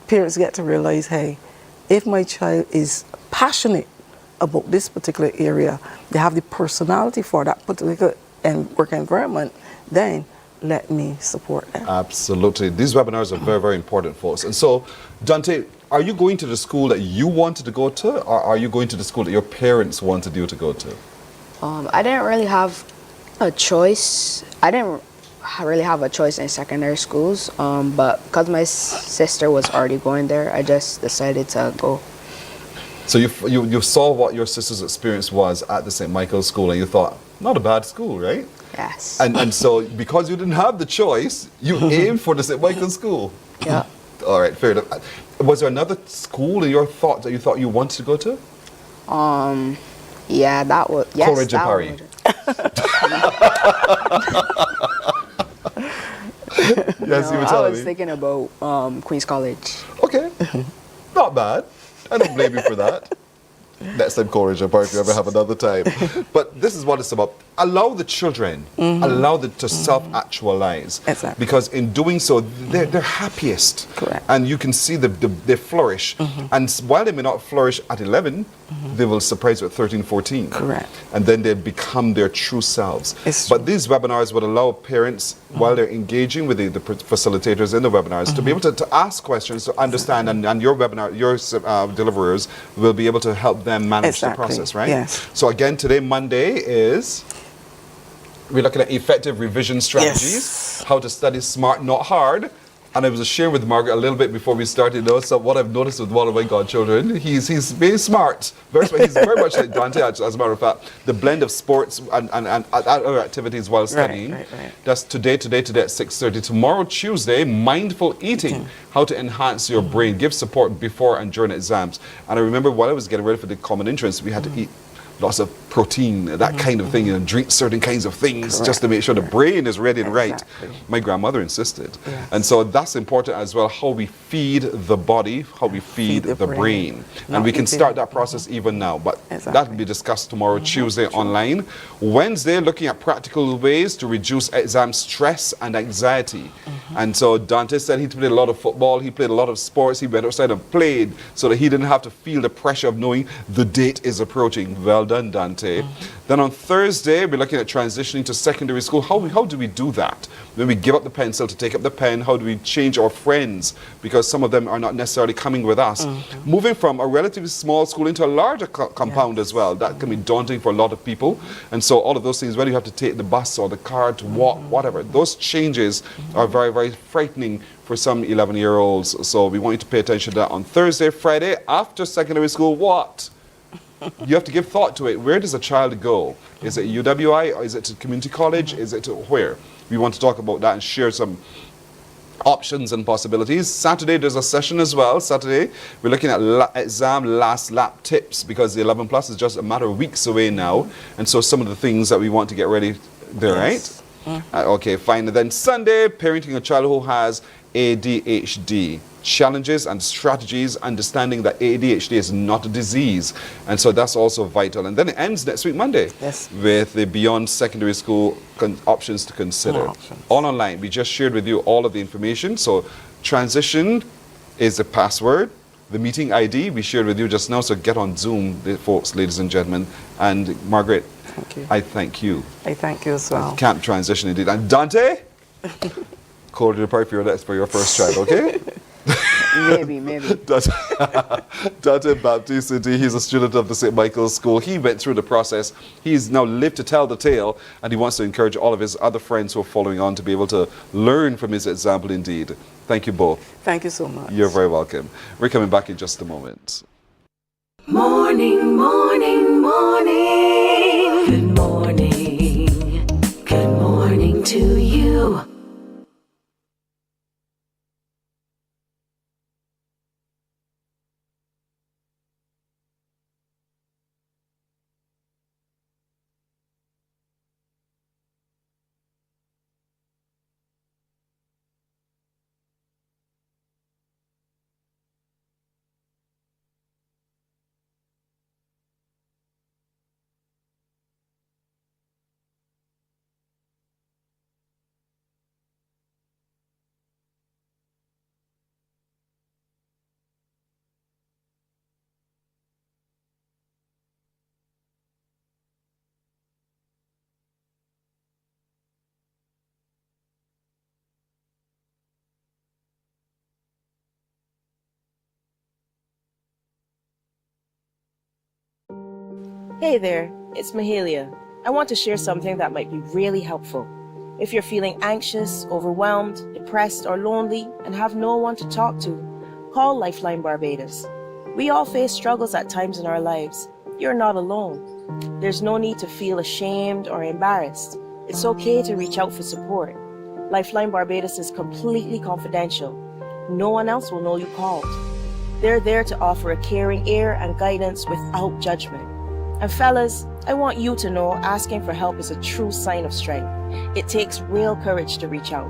parents get to realize, hey, if my child is passionate about this particular area, they have the personality for that particular work environment, then let me support them. Absolutely. These webinars are very, very important for us. And so, Dante, are you going to the school that you wanted to go to, or are you going to the school that your parents wanted you to go to? I didn't really have a choice. I didn't really have a choice in secondary schools, but because my sister was already going there, I just decided to go. So you saw what your sister's experience was at the St. Michael's School, and you thought, not a bad school, right? Yes. And so because you didn't have the choice, you aimed for the St. Michael's School. Yeah. All right, fair enough. Was there another school in your thought that you thought you wanted to go to? Yeah, that was. Yes, Coleridge and Parry. Yes, you were telling me. I was thinking about Queen's College. Okay, not bad. I don't blame you for that. Next time, Coleridge and Parry, if you ever have another time. But this is what it's about. Allow the children, allow them to self-actualize. Exactly. Because in doing so, they're happiest. Correct. And you can see they flourish. And while they may not flourish at 11, they will surprise you at 13, 14. Correct. And then they become their true selves. But these webinars would allow parents, while they're engaging with the facilitators in the webinars, to be able to ask questions, to understand, and your webinar, your deliverers will be able to help them manage the process, right? Yes. So again, today, Monday, we're looking at effective revision strategies, how to study smart, not hard. And I was sharing with Margaret a little bit before we started. So what I've noticed with one of my godchildren, he's very smart. He's very much like Dante, as a matter of fact. The blend of sports and other activities while studying. Right. That's today at 6:30. Tomorrow, Tuesday, mindful eating, how to enhance your brain, give support before and during exams. And I remember while I was getting ready for the common entrance, we had to eat lots of protein, that kind of thing, and drink certain kinds of things just to make sure the brain is ready and right. My grandmother insisted. And so that's important as well, how we feed the body, how we feed the brain. And we can start that process even now, but that will be discussed tomorrow, Tuesday online. Wednesday, looking at practical ways to reduce exam stress and anxiety. And so Dante said he played a lot of football, he played a lot of sports, he went outside and played so that he didn't have to feel the pressure of knowing the date is approaching. Well done, Dante. Then on Thursday, we're looking at transitioning to secondary school. How do we do that? When we give up the pencil to take up the pen, how do we change our friends? Because some of them are not necessarily coming with us. Moving from a relatively small school into a larger compound as well. That can be daunting for a lot of people. And so all of those things, whether you have to take the bus or the car to walk, whatever, those changes are very, very frightening for some 11-year-olds. So we want you to pay attention to that on Thursday. Friday, after secondary school, what? You have to give thought to it. Where does a child go? Is it UWI, or is it to community college? Is it to where? We want to talk about that and share some options and possibilities. Saturday, there's a session as well. Saturday, we're looking at exam last lap tips, because the 11 plus is just a matter of weeks away now. And so some of the things that we want to get ready there, right? Okay, fine. And then Sunday, parenting a child who has ADHD. Challenges and strategies, understanding that ADHD is not a disease. And so that's also vital. And then it ends next week, Monday, with the Beyond Secondary School options to consider. All online. We just shared with you all of the information. So transition is the password. The meeting ID we shared with you just now. So get on Zoom, folks, ladies and gentlemen. And Margaret, I thank you. I thank you as well. Can't transition indeed. And Dante, call to the party for your first child, okay? Maybe. Dante Baptiste, he's a student of the St. Michael's School. He went through the process. He's now lived to tell the tale, and he wants to encourage all of his other friends who are following on to be able to learn from his example indeed. Thank you both. Thank you so much. You're very welcome. We're coming back in just a moment. Morning, morning, morning. Good morning. Good morning to you. Hey there, it's Mahalia. I want to share something that might be really helpful. If you're feeling anxious, overwhelmed, depressed, or lonely and have no one to talk to, call Lifeline Barbados. We all face struggles at times in our lives. You're not alone. There's no need to feel ashamed or embarrassed. It's okay to reach out for support. Lifeline Barbados is completely confidential. No one else will know you called. They're there to offer a caring ear and guidance without judgment. And fellas, I want you to know asking for help is a true sign of strength. It takes real courage to reach out.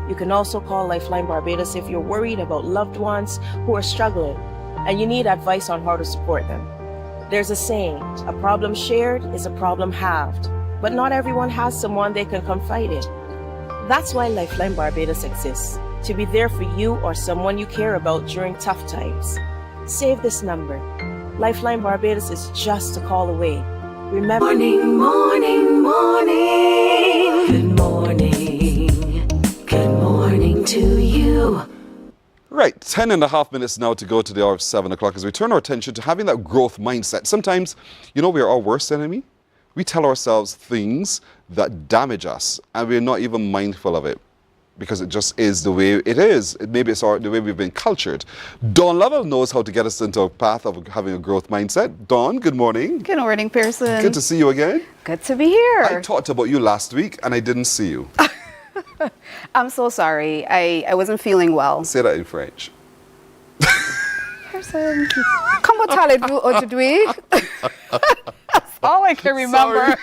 You can also call Lifeline Barbados if you're worried about loved ones who are struggling and you need advice on how to support them. There's a saying, a problem shared is a problem halved, but not everyone has someone they can confide in. That's why Lifeline Barbados exists, to be there for you or someone you care about during tough times. Save this number. Lifeline Barbados is just a call away. Remember. Morning, morning, morning. Good morning. Good morning to you. Right, 10.5 minutes now to go to the hour of 7 o'clock as we turn our attention to having that growth mindset. Sometimes, we are our worst enemy. We tell ourselves things that damage us and we're not even mindful of it, because it just is the way it is. Maybe it's the way we've been cultured. Dawn Lovell knows how to get us into a path of having a growth mindset. Dawn, good morning. Good morning, Pearson. Good to see you again. Good to be here. I talked about you last week and I didn't see you. I'm so sorry. I wasn't feeling well. Say that in French. Pearson, comment allez-vous aujourd'hui? all I can remember.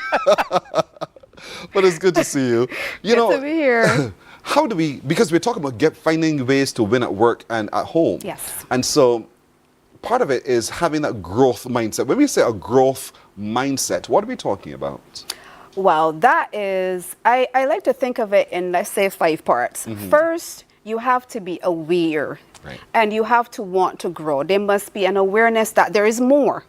But it's good to see you. You Good to be here. How do we, because we're talking about finding ways to win at work and at home. Yes. And so part of it is having that growth mindset. When we say a growth mindset, what are we talking about? Well, that is, I like to think of it in, let's say, 5 parts. First, you have to be aware. Right. And you have to want to grow. There must be an awareness that there is more,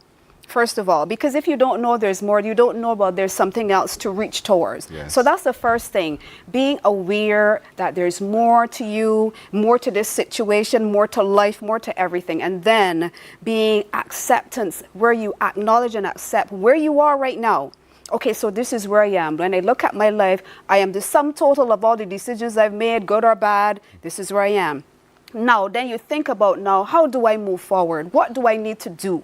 first of all. Because if you don't know there's more, you don't know about there's something else to reach towards. Yes. So that's the first thing. Being aware that there's more to you, more to this situation, more to life, more to everything. And then being acceptance, where you acknowledge and accept where you are right now. Okay, so this is where I am. When I look at my life, I am the sum total of all the decisions I've made, good or bad. This is where I am. Now, then you think about now, how do I move forward? What do I need to do?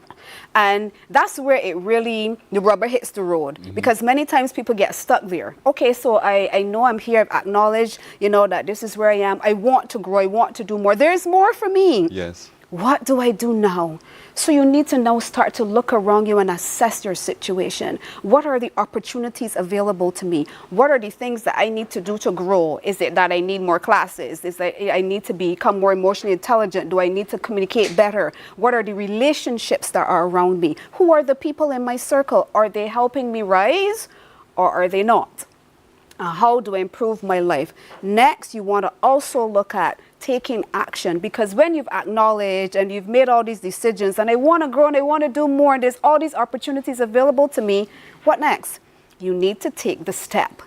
And that's where it really, the rubber hits the road. Because many times people get stuck there. Okay, so I know I'm here, I've acknowledged, that this is where I am. I want to grow, I want to do more. There's more for me. Yes. What do I do now? So you need to now start to look around you and assess your situation. What are the opportunities available to me? What are the things that I need to do to grow? Is it that I need more classes? Is it I need to become more emotionally intelligent? Do I need to communicate better? What are the relationships that are around me? Who are the people in my circle? Are they helping me rise or are they not? How do I improve my life? Next, you want to also look at taking action, because when you've acknowledged and you've made all these decisions and I want to grow and I want to do more and there's all these opportunities available to me, what next? You need to take the step.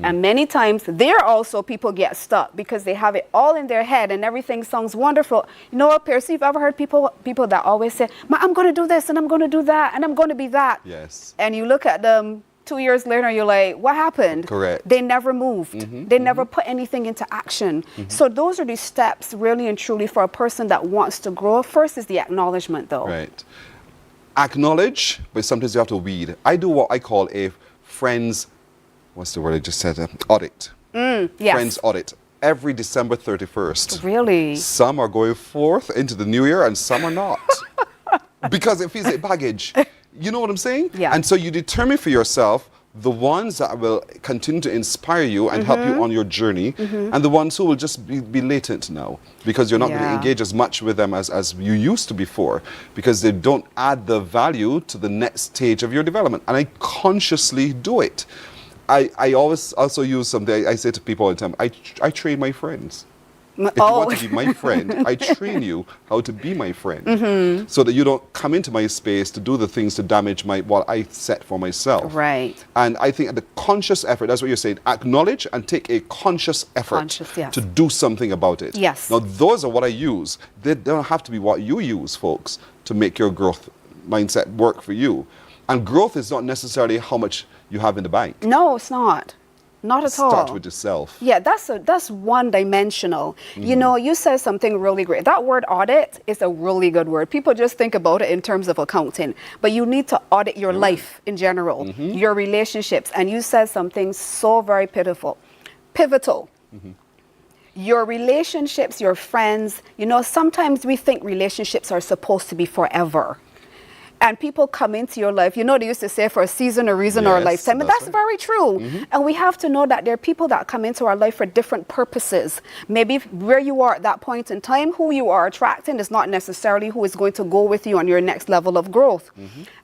And many times there also people get stuck because they have it all in their head and everything sounds wonderful. You know what, Percy, you've ever heard people that always say, I'm going to do this and I'm going to do that and I'm going to be that. Yes. And you look at them 2 years later, you're like, what happened? Correct. They never moved. They never put anything into action. So those are the steps really and truly for a person that wants to grow. First is the acknowledgement, though. Right. Acknowledge, but sometimes you have to weed. I do what I call a friends, what's the word I just said? Audit. Yes. Friends audit. Every December 31st. Really? Some are going forth into the new year and some are not. Because it feels like baggage. You know what I'm saying? Yeah. And so you determine for yourself the ones that will continue to inspire you and help you on your journey, and the ones who will just be latent now, because you're not going to engage as much with them as you used to before, because they don't add the value to the next stage of your development. And I consciously do it. I always also use something, I say to people all the time, I train my friends. If you want to be my friend, I train you how to be my friend, so that you don't come into my space to do the things to damage what I set for myself. Right. And I think the conscious effort, that's what you're saying, acknowledge and take a conscious effort to do something about it. Yes. Now, those are what I use. They don't have to be what you use, folks, to make your growth mindset work for you. And growth is not necessarily how much you have in the bank. No, it's not. Not at all. Start with yourself. Yeah, that's one-dimensional. You know, you said something really great. That word audit is a really good word. People just think about it in terms of accounting, but you need to audit your life in general, your relationships. And you said something so very pivotal. Your relationships, your friends, sometimes we think relationships are supposed to be forever. And people come into your life, they used to say for a season, a reason, or a lifetime. And that's very true. And we have to know that there are people that come into our life for different purposes. Maybe where you are at that point in time, who you are attracting is not necessarily who is going to go with you on your next level of growth.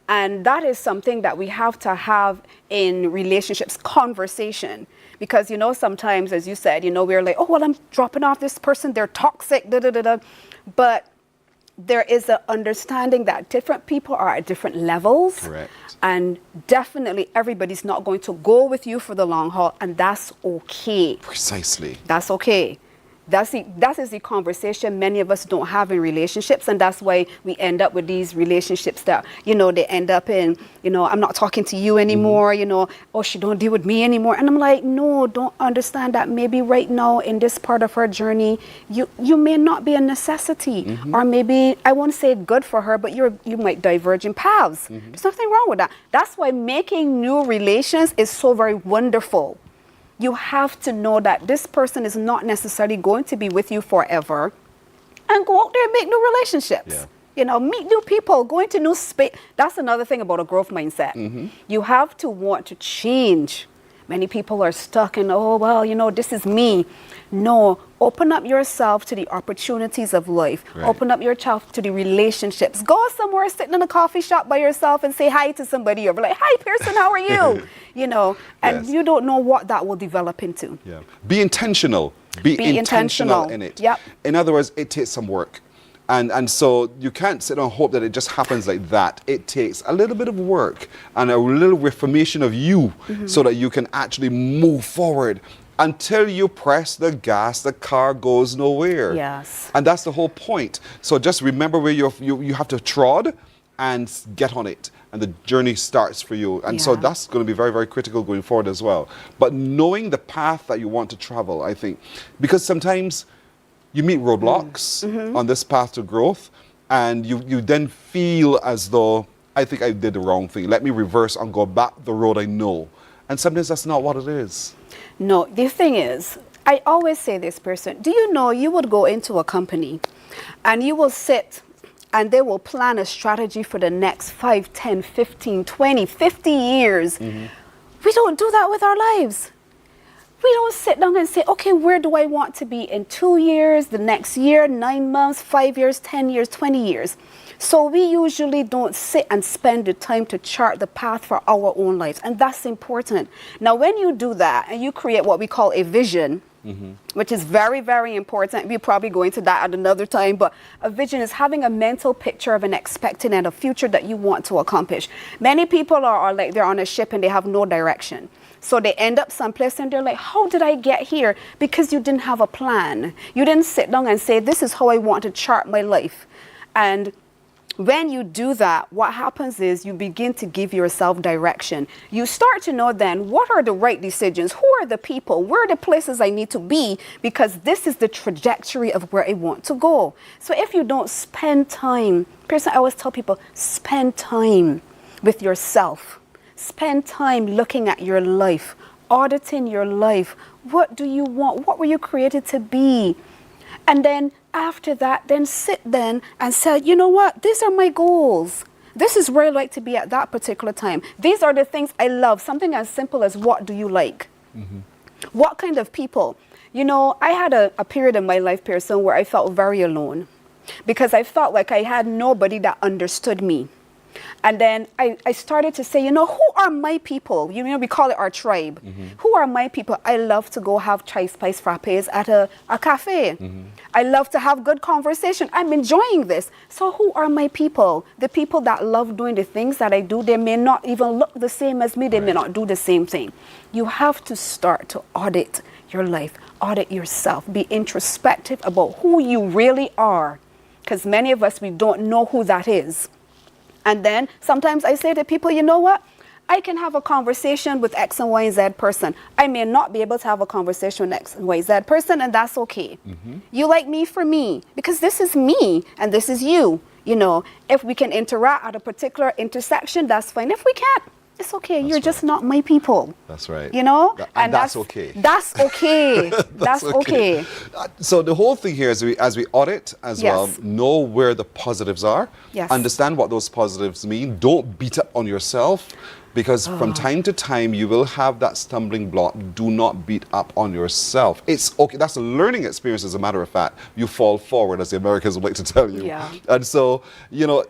And that is something that we have to have in relationships, conversation. Because, sometimes, as you said, we're like, oh, well, I'm dropping off this person. They're toxic, But there is an understanding that different people are at different levels. Correct. And definitely everybody's not going to go with you for the long haul, and that's okay. Precisely. That's okay. That is the conversation many of us don't have in relationships, and that's why we end up with these relationships that, they end up in, I'm not talking to you anymore, oh, she don't deal with me anymore. And I'm like, no, don't understand that maybe right now in this part of her journey, you may not be a necessity, or maybe, I won't say good for her, but you might diverge in paths. There's nothing wrong with that. That's why making new relations is so very wonderful. You have to know that this person is not necessarily going to be with you forever, and go out there and make new relationships. You know, meet new people, go into new space. That's another thing about a growth mindset. You have to want to change. Many people are stuck in, oh, well, you know, this is me. No, open up yourself to the opportunities of life. Right. Open up yourself to the relationships. Go somewhere, sitting in a coffee shop by yourself and say hi to somebody. Or be like, hi, Pearson, how are you? You know, and you don't know what that will develop into. Yeah. Be intentional. Be intentional in it. Yep. In other words, it takes some work. And so you can't sit and hope that it just happens like that. It takes a little bit of work and a little reformation of you so that you can actually move forward. Until you press the gas, the car goes nowhere. Yes. And that's the whole point. So just remember where you have to trod and get on it. And the journey starts for you. And so that's going to be very, very critical going forward as well. But knowing the path that you want to travel, I think. Because sometimes you meet roadblocks on this path to growth, and you then feel as though, I think I did the wrong thing. Let me reverse and go back the road I know. And sometimes that's not what it is. No, the thing is, I always say this, person, do you know you would go into a company and you will sit and they will plan a strategy for the next 5, 10, 15, 20, 50 years. We don't do that with our lives. We don't sit down and say, okay, where do I want to be in 2 years, the next year, 9 months, 5 years, 10 years, 20 years. So we usually don't sit and spend the time to chart the path for our own lives. And that's important. Now, when you do that and you create what we call a vision, which is very, very important. We'll probably go into that at another time. But a vision is having a mental picture of an expected and a future that you want to accomplish. Many people are like they're on a ship and they have no direction. So they end up someplace and they're like, how did I get here? Because you didn't have a plan. You didn't sit down and say, this is how I want to chart my life. And when you do that, what happens is you begin to give yourself direction. You start to know then what are the right decisions, who are the people, where are the places I need to be, because this is the trajectory of where I want to go. So if you don't spend time, personally, I always tell people, spend time with yourself. Spend time looking at your life, auditing your life. What do you want? What were you created to be? And then after that, then sit then and say, you know what? These are my goals. This is where I like to be at that particular time. These are the things I love. Something as simple as what do you like? What kind of people? You know, I had a period in my life, Pearson, where I felt very alone because I felt like I had nobody that understood me. And then I started to say, you know, who are my people? You know, we call it our tribe. Who are my people? I love to go have chai spice frappes at a cafe. I love to have good conversation. I'm enjoying this. So who are my people? The people that love doing the things that I do, they may not even look the same as me. They may not do the same thing. You have to start to audit your life, audit yourself, be introspective about who you really are. Because many of us, we don't know who that is. And then sometimes I say to people, you know what? I can have a conversation with X and Y and Z person. I may not be able to have a conversation with X and Y, Z person, and that's okay. You like me for me, because this is me and this is you. You know, if we can interact at a particular intersection, that's fine. If we can't, it's okay. You're just not my people. That's right. You know? And that's okay. That's okay. That's okay. So the whole thing here is as we audit as well, know where the positives are. Yes. Understand what those positives mean. Don't beat up on yourself. Because from time to time, you will have that stumbling block. Do not beat up on yourself. It's okay. That's a learning experience, as a matter of fact. You fall forward, as the Americans would like to tell you. Yeah. And so, you know,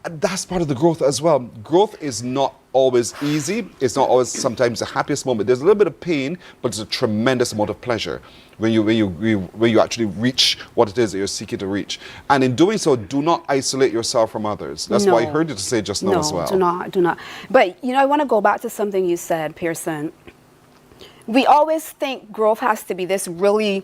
that's part of the growth as well. Growth is not always easy. It's not always sometimes the happiest moment. There's a little bit of pain, but it's a tremendous amount of pleasure when you actually reach what it is that you're seeking to reach. And in doing so, do not isolate yourself from others. That's why I heard you to say just now as well. No, do not. But, you know, I want to go back to something you said, Pearson. We always think growth has to be this really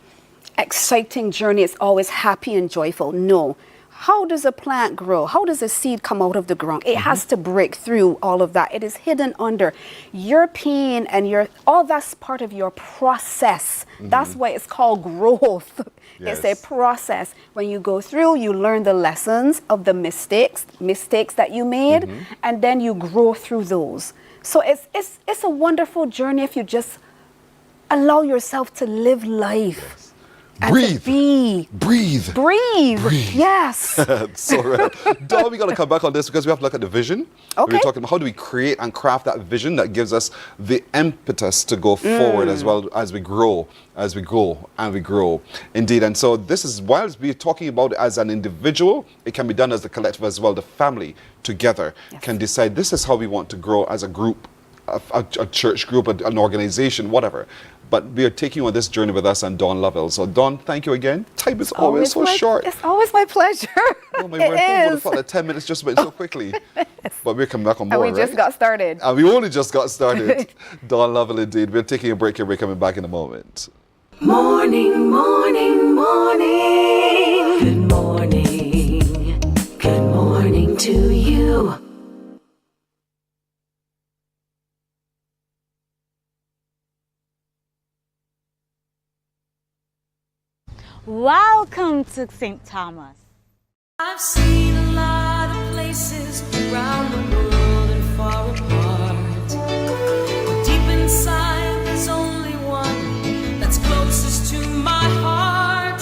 exciting journey. It's always happy and joyful. No. How does a plant grow? How does a seed come out of the ground? It has to break through all of that. It is hidden under. Your pain and all that's part of your process. That's why it's called growth. It's a process. When you go through, you learn the lessons of the mistakes that you made, and then you grow through those. So it's a wonderful journey if you just allow yourself to live life. Breathe. Be. Breathe. Breathe. Breathe. Yes. So, Dawn, we got to come back on this because we have to look at the vision. Okay. We're talking about how do we create and craft that vision that gives us the impetus to go forward as well as we grow, as we go and we grow. Indeed. And so this is, whilst we're talking about it as an individual, it can be done as the collective as well. The family together can decide this is how we want to grow as a group, a church group, an organization, whatever. But we are taking you on this journey with us and Dawn Lovell. So Dawn, thank you again. Time is always so short. It's always my pleasure. Oh my word, I would have thought that 10 minutes just went so quickly. But we're coming back on more, And we just got started. And we only just got started. Dawn Lovell indeed. We're taking a break here. We're coming back in a moment. Morning, morning, morning. Good morning. Good morning to you. Welcome to St. Thomas. I've seen a lot of places around the world and far apart. But deep inside, there's only one that's closest to my heart.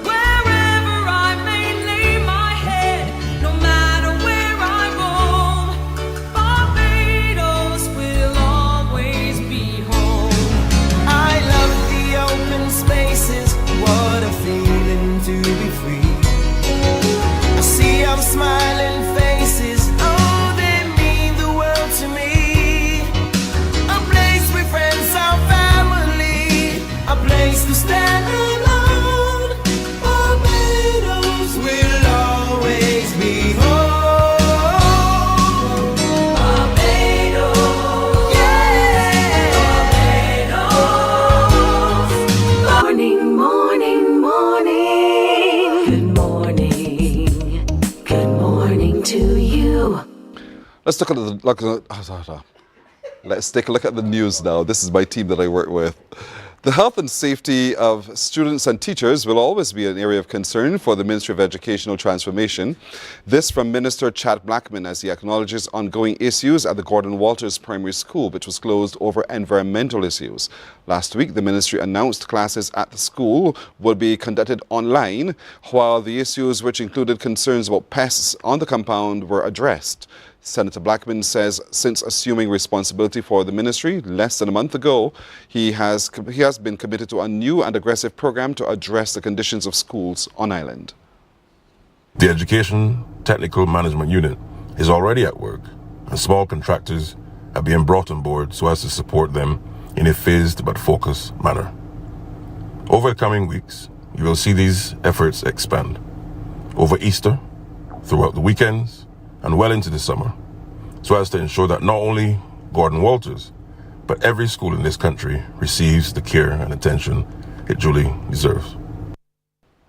Wherever I may lay my head, no matter where I roam, Barbados will always be home. I love the open spaces. What a feeling to be free. I see I'm smiling faces. Oh, they mean the world to me. A place where friends are family. A place to stand alone. Barbados will always be home. Barbados. Yeah. Barbados. Morning, morning, morning. Good morning. Good morning to you. Let's take a let's take a look at the news now. This is my team that I work with. The health and safety of students and teachers will always be an area of concern for the Ministry of Educational Transformation. This from Minister Chad Blackman as he acknowledges ongoing issues at the Gordon Walters Primary School, which was closed over environmental issues. Last week, the ministry announced classes at the school would be conducted online, while the issues which included concerns about pests on the compound were addressed. Senator Blackman says since assuming responsibility for the ministry less than a month ago, he has been committed to a new and aggressive program to address the conditions of schools on island. The Education Technical Management Unit is already at work, and small contractors are being brought on board so as to support them in a phased but focused manner. Over the coming weeks, you will see these efforts expand. Over Easter, throughout the weekends, and well into the summer, so as to ensure that not only Gordon Walters, but every school in this country receives the care and attention it duly deserves.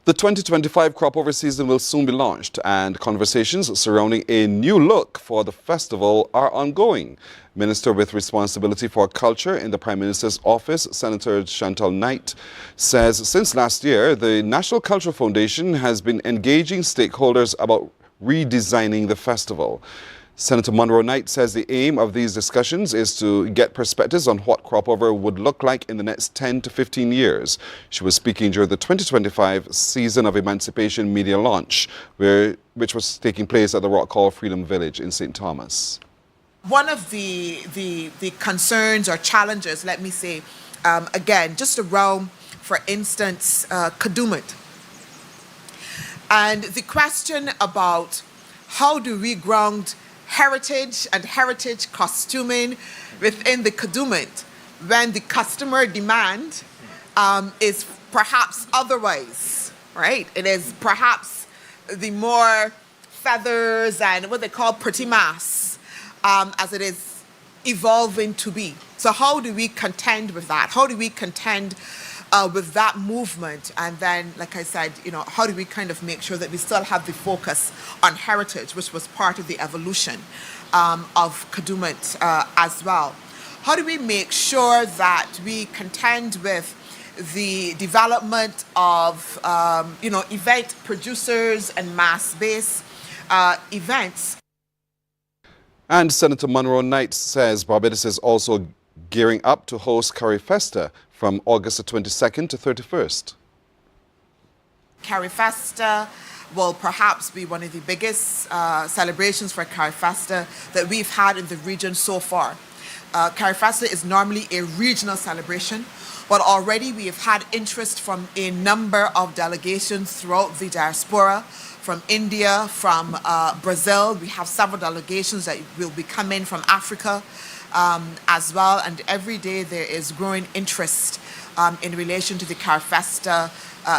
The 2025 crop over season will soon be launched, and conversations surrounding a new look for the festival are ongoing. Minister with responsibility for culture in the Prime Minister's office, Senator Chantal Knight, says since last year, the National Cultural Foundation has been engaging stakeholders about redesigning the festival. Senator Monroe Knight says the aim of these discussions is to get perspectives on what crop over would look like in the next 10 to 15 years. She was speaking during the 2025 Season of Emancipation media launch, which was taking place at the Rock Hall Freedom Village in St. Thomas. One of the concerns or challenges, let me say, again, just around, for instance, Kadooment. And the question about how do we ground heritage and heritage costuming within the Kadooment when the customer demand is perhaps otherwise, right? It is perhaps the more feathers and what they call pretty mass as it is evolving to be. So how do we contend with that? How do we contend with that movement? And then, like I said, how do we kind of make sure that we still have the focus on heritage, which was part of the evolution of Kadooment as well? How do we make sure that we contend with the development of, event producers and mass-based events? And Senator Monroe Knight says Barbados is also gearing up to host Curry Festa from August the 22nd to 31st. Carifesta will perhaps be one of the biggest celebrations for Carifesta that we've had in the region so far. Carifesta is normally a regional celebration, but already we have had interest from a number of delegations throughout the diaspora, from India, from Brazil. We have several delegations that will be coming from Africa as well, and every day there is growing interest in relation to the Carifesta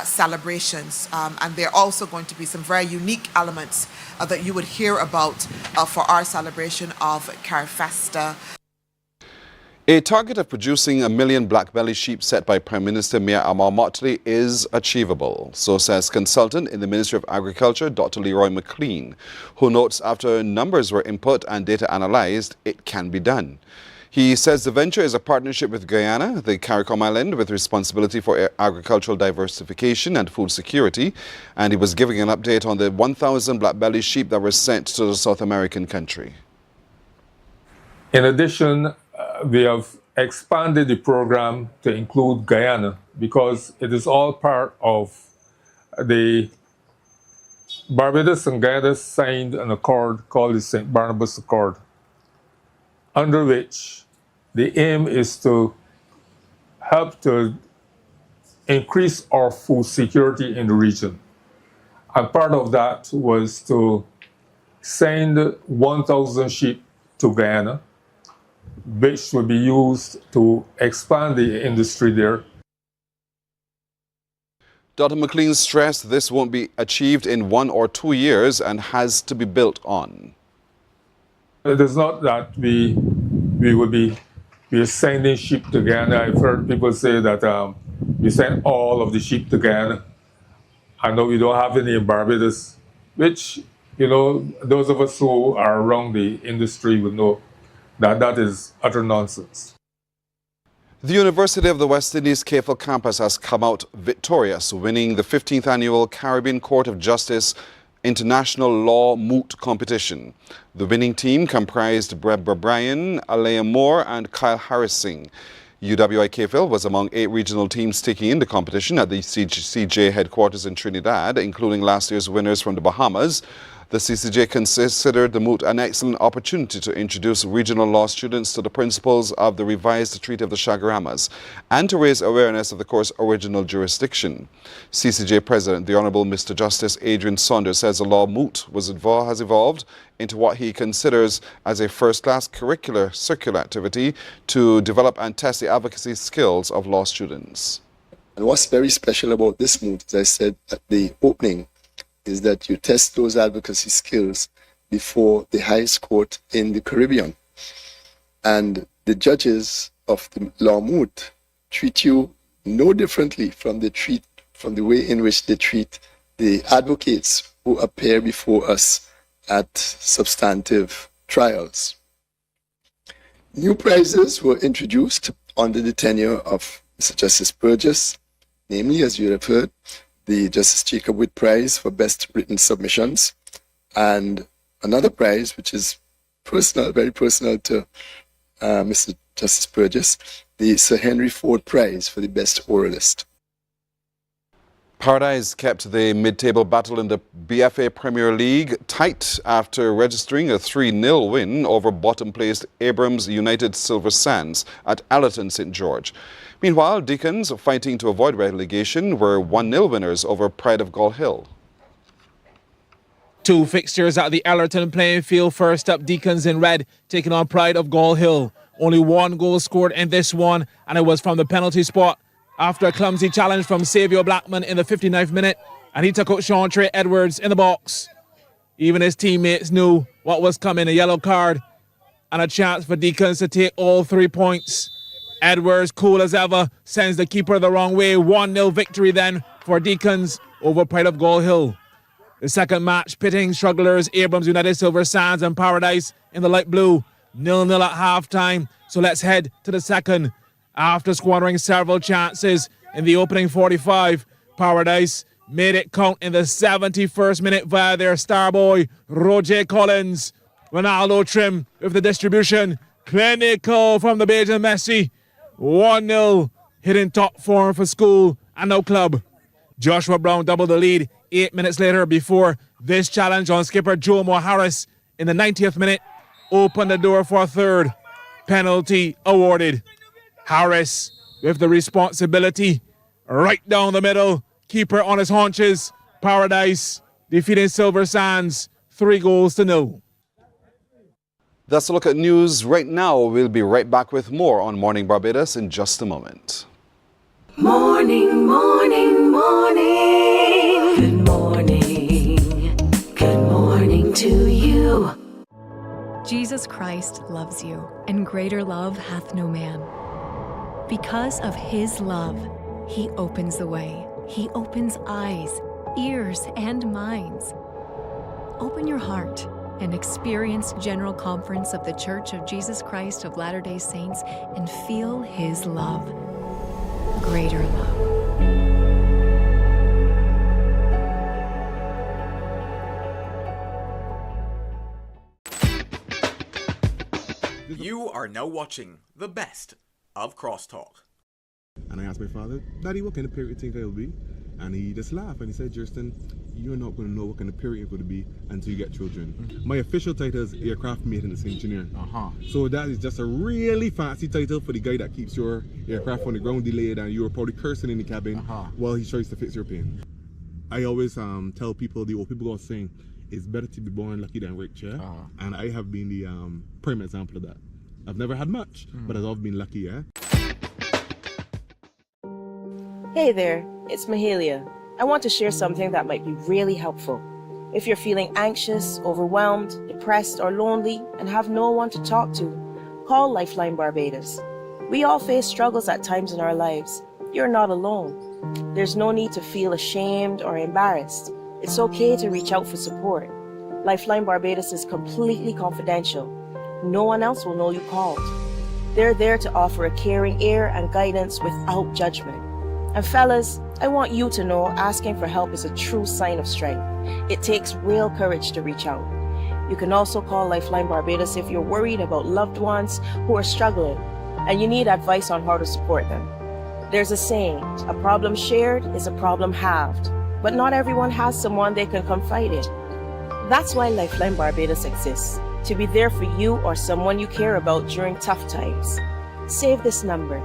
celebrations, and there are also going to be some very unique elements that you would hear about for our celebration of Carifesta. A target of producing 1 million black-belly sheep set by Prime Minister Mia Amal Motley is achievable, so says consultant in the Ministry of Agriculture, Dr. Leroy McLean, who notes after numbers were input and data analyzed, it can be done. He says the venture is a partnership with Guyana, the CARICOM island, with responsibility for agricultural diversification and food security, and he was giving an update on the 1,000 black-belly sheep that were sent to the South American country. In addition, we have expanded the program to include Guyana because it is all part of the Barbados and Guyana signed an accord called the St. Barnabas Accord, under which the aim is to help to increase our food security in the region. And part of that was to send 1,000 sheep to Guyana, which will be used to expand the industry there. Dr. McLean stressed this won't be achieved in 1 or 2 years and has to be built on. It is not that we are sending sheep to Guyana. I've heard people say that we send all of the sheep to Guyana. I know we don't have any in Barbados, which, you know, those of us who are around the industry would know that is utter nonsense. The University of the West Indies CAFL campus has come out victorious, winning the 15th annual Caribbean Court of Justice International Law Moot competition. The winning team comprised Breb Bryan, Alea Moore and Kyle Harris-Singh. UWI CAFL was among 8 regional teams taking in the competition at the CCJ headquarters in Trinidad, including last year's winners from the Bahamas. The CCJ considered the moot an excellent opportunity to introduce regional law students to the principles of the revised Treaty of the Chaguaramas and to raise awareness of the court's original jurisdiction. CCJ President, the Honourable Mr. Justice Adrian Saunders, says the law moot has evolved into what he considers as a first-class curricular circular activity to develop and test the advocacy skills of law students. And what's very special about this moot, as I said at the opening, is that you test those advocacy skills before the highest court in the Caribbean. And the judges of the law moot treat you no differently from the way in which they treat the advocates who appear before us at substantive trials. New prizes were introduced under the tenure of Mr. Justice Burgess, namely, as you have heard, the Justice Jacob Witt Prize for Best Written Submissions, and another prize which is personal, very personal to Mr. Justice Burgess, the Sir Henry Ford Prize for the Best Oralist. Paradise kept the mid-table battle in the BFA Premier League tight after registering a 3-0 win over bottom-placed Abrams United Silver Sands at Allerton St. George. Meanwhile, Deacons, fighting to avoid relegation, were 1-0 winners over Pride of Gall Hill. 2 fixtures at the Allerton playing field. First up, Deacons in red taking on Pride of Gall Hill. Only 1 goal scored in this one, and it was from the penalty spot after a clumsy challenge from Saviour Blackman in the 59th minute, and he took out Sean Trey Edwards in the box. Even his teammates knew what was coming, a yellow card and a chance for Deacons to take all 3 points. Edwards, cool as ever, sends the keeper the wrong way. 1-0 victory then for Deacons over Pride of Gall Hill. The second match pitting strugglers Abrams United Silver Sands and Paradise in the light blue. 0-0 at half-time, so let's head to the second. After squandering several chances in the opening 45, Paradise made it count in the 71st minute via their star boy, Roger Collins. Ronaldo Trim with the distribution. Clinical from the Bajan Messi. 1-0, hitting top form for school and no club. Joshua Brown doubled the lead 8 minutes later before this challenge on skipper Joe Moore Harris in the 90th minute opened the door for a third. Penalty awarded. Harris with the responsibility right down the middle. Keeper on his haunches. Paradise defeating Silver Sands 3-0. That's a look at news right now. We'll be right back with more on Morning Barbados in just a moment. Morning, morning, morning. Good morning. Good morning to you. Jesus Christ loves you, and greater love hath no man. Because of his love, he opens the way. He opens eyes, ears, and minds. Open your heart and experience General Conference of the Church of Jesus Christ of Latter-day Saints and feel his love. Greater love. You are now watching the best of Crosstalk. And I asked my father, Daddy, what kind of parent you think I'll be? And he just laughed and he said, Justin, you're not going to know what kind of parent you're going to be until you get children. My official title is aircraft maintenance engineer. So that is just a really fancy title for the guy that keeps your aircraft on the ground delayed and you're probably cursing in the cabin while he tries to fix your plane. I always tell people, the old people are saying, it's better to be born lucky than rich, yeah? And I have been the prime example of that. I've never had much, but I've always been lucky, yeah? Hey there, it's Mahalia. I want to share something that might be really helpful. If you're feeling anxious, overwhelmed, depressed, or lonely and have no one to talk to, call Lifeline Barbados. We all face struggles at times in our lives. You're not alone. There's no need to feel ashamed or embarrassed. It's okay to reach out for support. Lifeline Barbados is completely confidential. No one else will know you called. They're there to offer a caring ear and guidance without judgment. And fellas, I want you to know asking for help is a true sign of strength. It takes real courage to reach out. You can also call Lifeline Barbados if you're worried about loved ones who are struggling and you need advice on how to support them. There's a saying, a problem shared is a problem halved, but not everyone has someone they can confide in. That's why Lifeline Barbados exists, to be there for you or someone you care about during tough times. Save this number.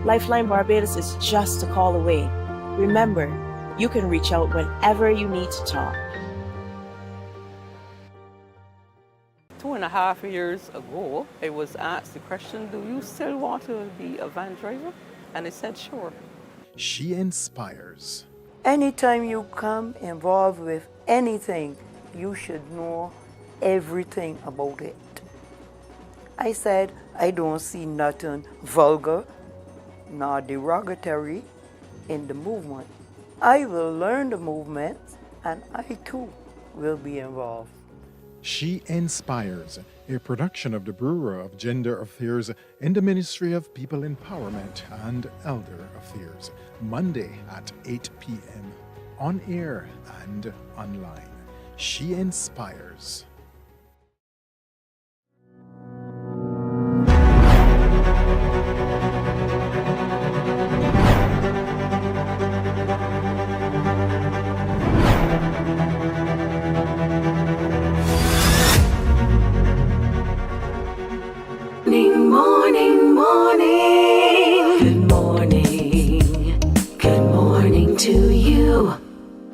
Lifeline Barbados is just a call away. Remember, you can reach out whenever you need to talk. 2.5 years ago, I was asked the question, do you still want to be a van driver? And I said, sure. She inspires. Anytime you come involved with anything, you should know everything about it. I said, I don't see nothing vulgar nor derogatory in the movement. I will learn the movement and I too will be involved. She Inspires, a production of the Bureau of Gender Affairs in the Ministry of People Empowerment and Elder Affairs, Monday at 8 p.m. on air and online. She Inspires. Morning, morning. Good morning. Good morning to you.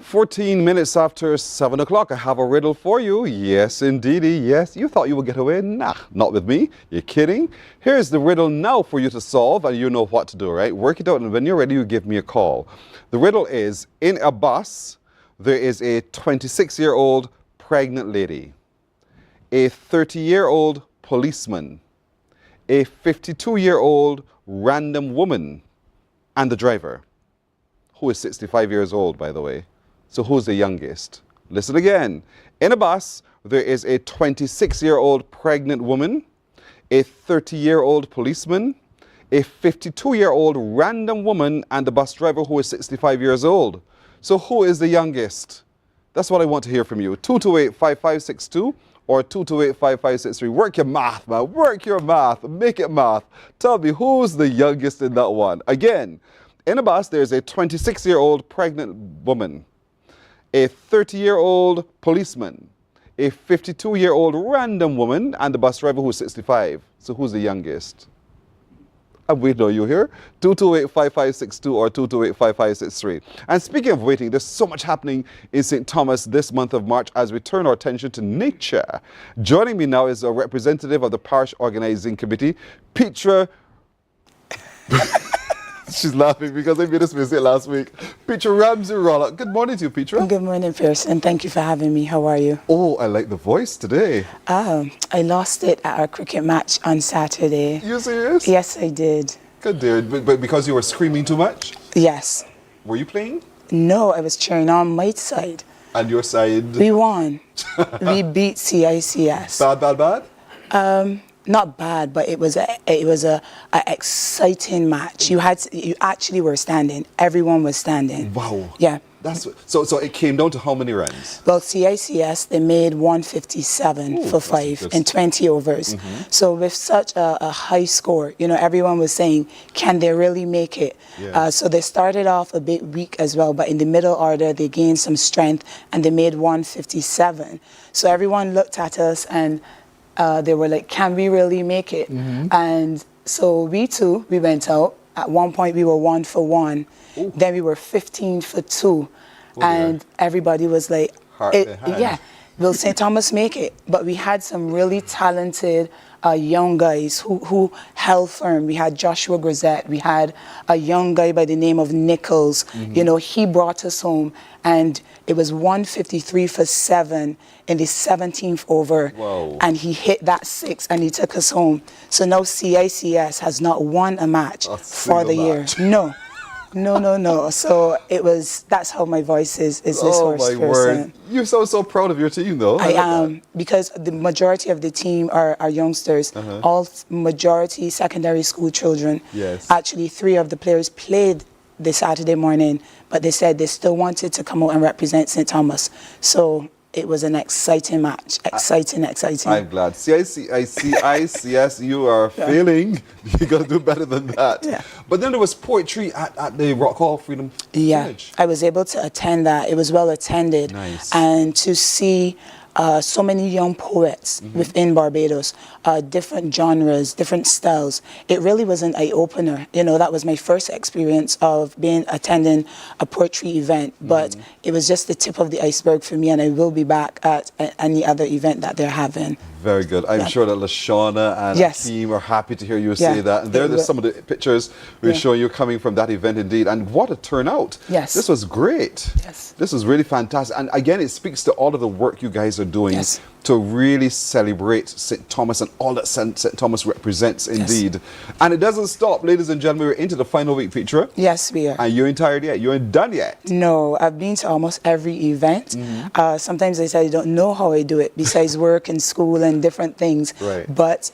14 minutes after 7 o'clock, I have a riddle for you. Yes, indeedy. Yes, you thought you would get away? Nah, not with me. You're kidding. Here's the riddle now for you to solve, and you know what to do, right? Work it out, and when you're ready, you give me a call. The riddle is, in a bus, there is a 26-year-old pregnant lady, a 30-year-old policeman, a 52-year-old random woman, and the driver, who is 65 years old, by the way. So who's the youngest? Listen again. In a bus, there is a 26-year-old pregnant woman, a 30-year-old policeman, a 52-year-old random woman, and the bus driver who is 65 years old. So who is the youngest? That's what I want to hear from you. 228-5562 or 228-5563. Work your math, man. Work your math. Make it math. Tell me, who's the youngest in that one? Again, In a bus, there's a 26-year-old pregnant woman, a 30-year-old policeman, a 52-year-old random woman, and the bus driver who's 65. So who's the youngest? I'm waiting on you here. 228-5562 or 228-5563. And speaking of waiting, there's so much happening in St. Thomas this month of March as we turn our attention to nature. Joining me now is a representative of the Parish Organizing Committee, Petra. She's laughing because I made this mistake last week. Petra Ramsey-Rollock. Good morning to you, Petra. Good morning, Pearson. Thank you for having me. How are you? Oh, I like the voice today. I lost it at our cricket match on Saturday. You serious? Yes, I did. Good dear. But because you were screaming too much? Yes. Were you playing? No, I was cheering on my side. And your side? We won. We beat CICS. Bad? Not bad, but it was a exciting match. You actually were standing. Everyone was standing. Wow. Yeah. So it came down to how many runs? Well, CICS, they made 157 for 5 in 20 overs. So with such a high score, you know, everyone was saying, can they really make it? Yeah. So they started off a bit weak as well, but in the middle order, they gained some strength and they made 157. So everyone looked at us and they were like, can we really make it? And so we went out. At one point, we were 1 for 1. Ooh. Then we were 15 for 2. And everybody was like, yeah, will St. Thomas make it? But we had some really talented young guys who held firm. We had Joshua Grisette. We had a young guy by the name of Nichols. You know, he brought us home. And it was 153 for 7 in the 17th over. Whoa. And he hit that 6 and he took us home. So now CICS has not won a match for the year. No. So that's how my voice is this oh horse my person. Word. You sound so proud of your team though. I am, because the majority of the team are youngsters, all majority secondary school children. Yes. Actually, 3 of the players played this Saturday morning, but they said they still wanted to come out and represent St. Thomas. So it was an exciting match. Exciting. I'm glad. CICS, you are failing. You got to do better than that. Yeah. But then there was poetry at the Rock Hall Freedom Village. I was able to attend that. It was well attended. Nice. And to see so many young poets within Barbados, different genres, different styles. It really was an eye-opener. You know, that was my first experience of attending a poetry event, but it was just the tip of the iceberg for me, and I will be back at any other event that they're having. Very good. I'm sure that LaShawna and the team are happy to hear you say that. And there's some of the pictures we're showing you coming from that event indeed. And what a turnout. Yes. This was great. Yes. This was really fantastic. And again, it speaks to all of the work you guys are doing to really celebrate St. Thomas and all that St. Thomas represents indeed. And it doesn't stop, ladies and gentlemen. We're into the final week, Petra. Yes, we are. And you ain't tired yet? You ain't done yet? No, I've been to almost every event. Sometimes I say I don't know how I do it besides work and school and different things. Right. But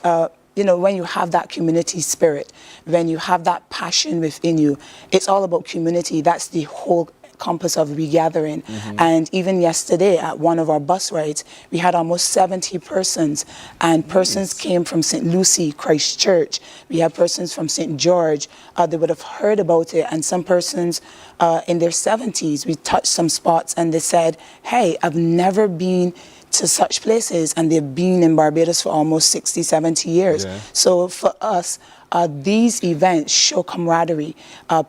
you know, when you have that community spirit, when you have that passion within you, it's all about community. That's the whole compass of regathering. And even yesterday at one of our bus rides, we had almost 70 persons, and persons came from St. Lucie, Christchurch. We had persons from St. George. They would have heard about it, and some persons in their 70s. We touched some spots and they said, hey, I've never been to such places, and they've been in Barbados for almost 60, 70 years. So for us, these events show camaraderie.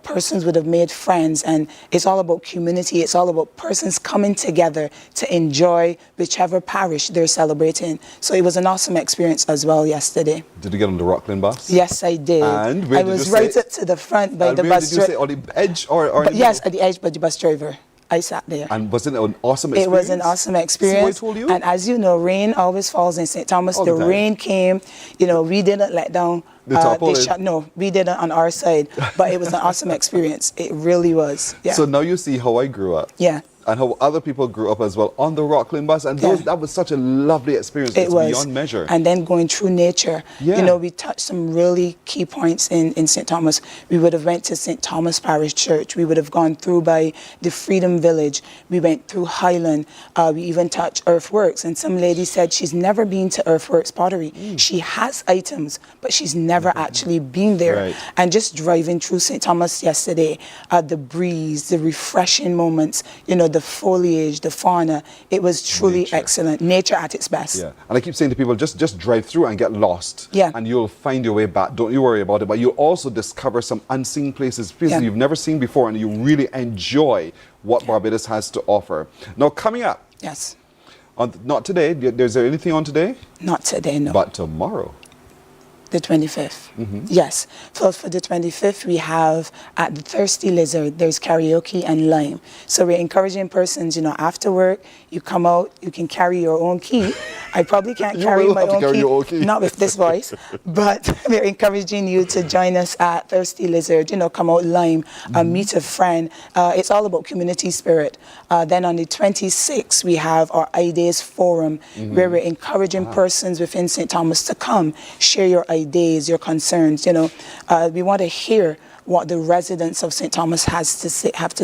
Persons would have made friends, and it's all about community. It's all about persons coming together to enjoy whichever parish they're celebrating. So it was an awesome experience as well yesterday. Did you get on the Rockland bus? Yes, I did. And where I was right up to the front by the bus driver. Did you say on the edge or yes, at the edge by the bus driver. I sat there. And was it an awesome experience? It was an awesome experience. See what I told you? And as you know, rain always falls in St. Thomas. The rain came, you know, we didn't let down. No, we didn't on our side, but it was an awesome experience. It really was. Yeah. So now you see how I grew up. Yeah. and how other people grew up as well on the Rockland bus. And that was such a lovely experience. It It's was beyond measure. And then going through nature, you know, we touched some really key points in St. Thomas. We would have went to St. Thomas Parish Church. We would have gone through by the Freedom Village. We went through Highland. We even touched Earthworks. And some lady said she's never been to Earthworks Pottery. She has items, but she's never actually been there. Right. And just driving through St. Thomas yesterday, the breeze, the refreshing moments, you know, the foliage, the fauna, it was truly excellent. Nature at its best. Yeah, and I keep saying to people, just drive through and get lost. Yeah. And you'll find your way back. Don't you worry about it. But you'll also discover some unseen places you've never seen before, and you really enjoy what Barbados has to offer. Now, coming up. Yes. Not today. Is there anything on today? Not today, no. But tomorrow. The 25th. Yes. For the 25th, we have at the Thirsty Lizard, there's karaoke and lime. So we're encouraging persons, you know, after work, you come out, you can carry your own key. I probably can't carry my own key, not with this voice, but we're encouraging you to join us at Thirsty Lizard, you know, come out lime, meet a friend. It's all about community spirit. Then on the 26th, we have our Ideas Forum, where we're encouraging persons within St. Thomas to come, share your ideas, your concerns. You know, we want to hear what the residents of St. Thomas have to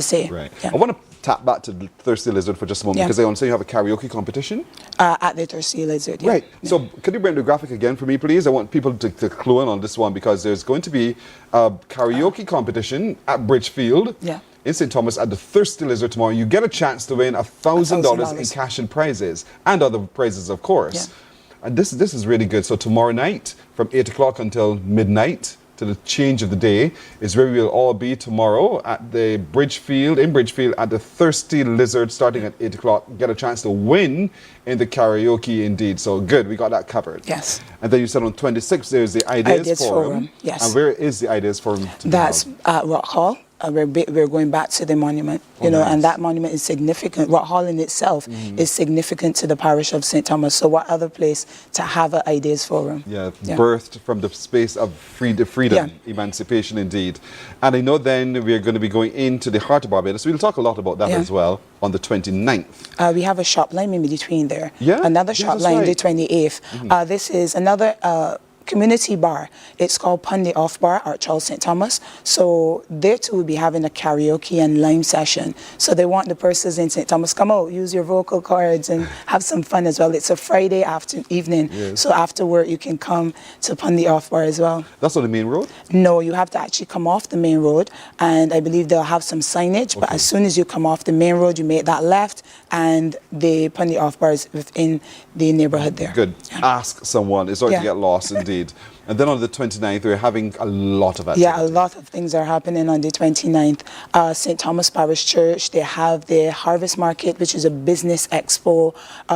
say. Right. Yeah. I want to tap back to the Thirsty Lizard for just a moment, because I understand you have a karaoke competition. At the Thirsty Lizard, yeah. Right. So could you bring the graphic again for me, please? I want people to clue in on this one, because there's going to be a karaoke competition at Bridgefield. Yeah. In St. Thomas at the Thirsty Lizard tomorrow. You get a chance to win $1,000 in cash and prizes, and other prizes, of course. Yeah. And this is really good. So tomorrow night, from 8 o'clock until midnight, to the change of the day, is where we will all be tomorrow at the Bridgefield, at the Thirsty Lizard, starting at 8 o'clock. Get a chance to win in the karaoke indeed. So good, we got that covered. Yes. And then you said on 26th, there's the Ideas Forum. Yes. And where is the Ideas Forum to be That's held? at Rock Hall. We're going back to the monument, you know, and that monument is significant. Rock Hall in itself is significant to the parish of St. Thomas. So what other place to have an Ideas Forum? Yeah, birthed from the space of freedom, emancipation indeed. And I know then we're going to be going into the heart of Barbados. We'll talk a lot about that as well on the 29th. We have a shop line in between there. Yeah? Another shop line, the 28th. This is another community bar. It's called Pundy Off Bar at Charles St. Thomas. So there too will be having a karaoke and lime session. So they want the persons in St. Thomas, come out, use your vocal cords and have some fun as well. It's a Friday evening. Yes. So after work you can come to Pundy Off Bar as well. That's on the main road? No, you have to actually come off the main road, and I believe they'll have some signage, but as soon as you come off the main road, you make that left, and the Pundy Off Bar is within the neighborhood there. Good. Ask someone. It's hard to get lost indeed. And then on the 29th, we're having a lot of activities. Yeah, a lot of things are happening on the 29th. St. Thomas Parish Church, they have the Harvest Market, which is a business expo,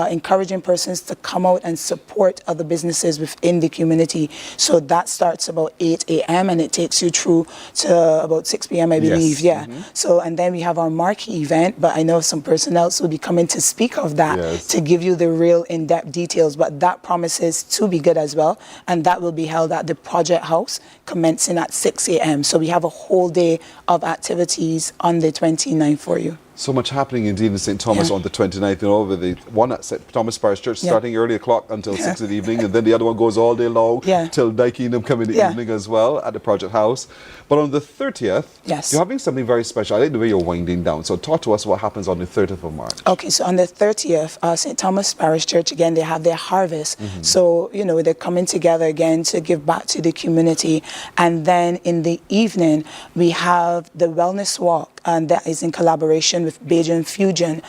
encouraging persons to come out and support other businesses within the community. So that starts about 8 a.m. and it takes you through to about 6 p.m., I believe. Yeah. So, and then we have our marquee event, but I know some person else will be coming to speak of that to give you the real in-depth details, but that promises to be good as well. And that will be held at the Project House, commencing at 6 a.m. So we have a whole day of activities on the 29th for you. So much happening indeed in St. Thomas on the 29th, you know, with the one at St. Thomas Parish Church starting early o'clock until 6 in the evening, and then the other one goes all day long till Night Kingdom come in the evening as well at the Project House. But on the 30th, you're having something very special. I like the way you're winding down. So talk to us what happens on the 30th of March. Okay, so on the 30th, St. Thomas Parish Church, again, they have their harvest. So, you know, they're coming together again to give back to the community. And then in the evening, we have the Wellness Walk, and that is in collaboration with Bajan Fusion.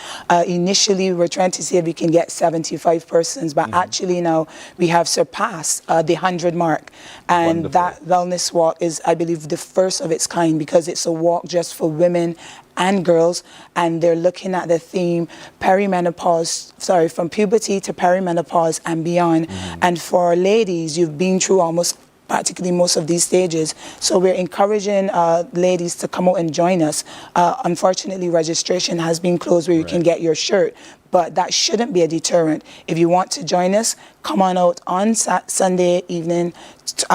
Initially, we were trying to see if we can get 75 persons, but actually now we have surpassed the 100 mark. And that Wellness Walk is, I believe, the first of its kind, because it's a walk just for women and girls, and they're looking at the theme from puberty to perimenopause and beyond. And for ladies, you've been through almost practically most of these stages. So we're encouraging ladies to come out and join us. Unfortunately, registration has been closed where you can get your shirt, but that shouldn't be a deterrent. If you want to join us, come on out on Sunday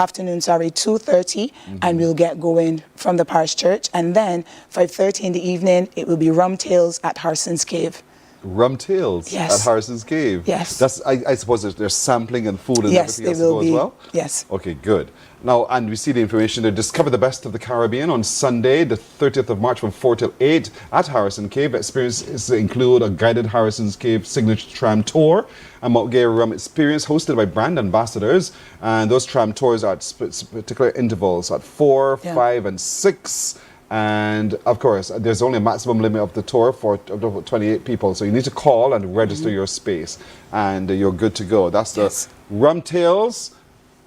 afternoon, 2:30, and we'll get going from the parish church. And then 5:30 in the evening, it will be Rum Tales at Harson's Cave. Rum Tales at Harson's Cave. Yes. That's I suppose there's sampling and food and everything else to go as well? Yes. Okay, good. Now, and we see the information there. Discover the best of the Caribbean on Sunday, the 30th of March from 4 till 8 at Harrison Cave. Experiences include a guided Harrison's Cave signature tram tour, a Mount Gay Rum experience hosted by brand ambassadors. And those tram tours are at particular intervals at 4, 5, and 6. And of course, there's only a maximum limit of the tour for 28 people. So you need to call and register your space, and you're good to go. That's the Rum Tales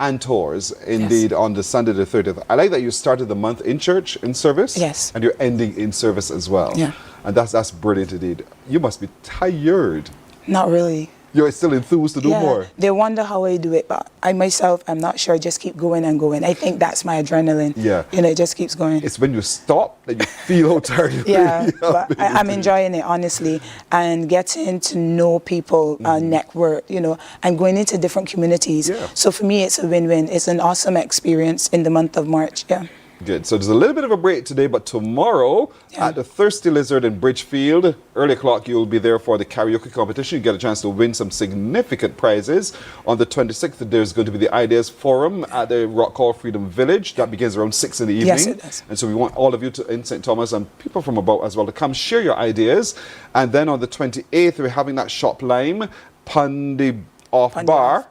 and Tours, indeed, on the Sunday the 30th. I like that you started the month in church, in service. Yes. And you're ending in service as well. Yeah. And that's brilliant indeed. You must be tired. Not really. You're still enthused to do more. They wonder how I do it, but I myself, I'm not sure. I just keep going and going. I think that's my adrenaline. Yeah. You know, it just keeps going. It's when you stop that you feel how tired you Yeah, but I'm enjoying it, honestly, and getting to know people, network, you know, and going into different communities. Yeah. So for me, it's a win-win. It's an awesome experience in the month of March. Yeah. Good. So there's a little bit of a break today, but tomorrow at the Thirsty Lizard in Bridgefield, early o'clock, you'll be there for the karaoke competition. You get a chance to win some significant prizes. On the 26th, there's going to be the Ideas Forum at the Rock Hall Freedom Village. That begins around 6 in the evening. Yes, it does. And so we want all of you in St. Thomas and people from about as well to come share your ideas. And then on the 28th, we're having that Shop Lime Pundi Off Bar.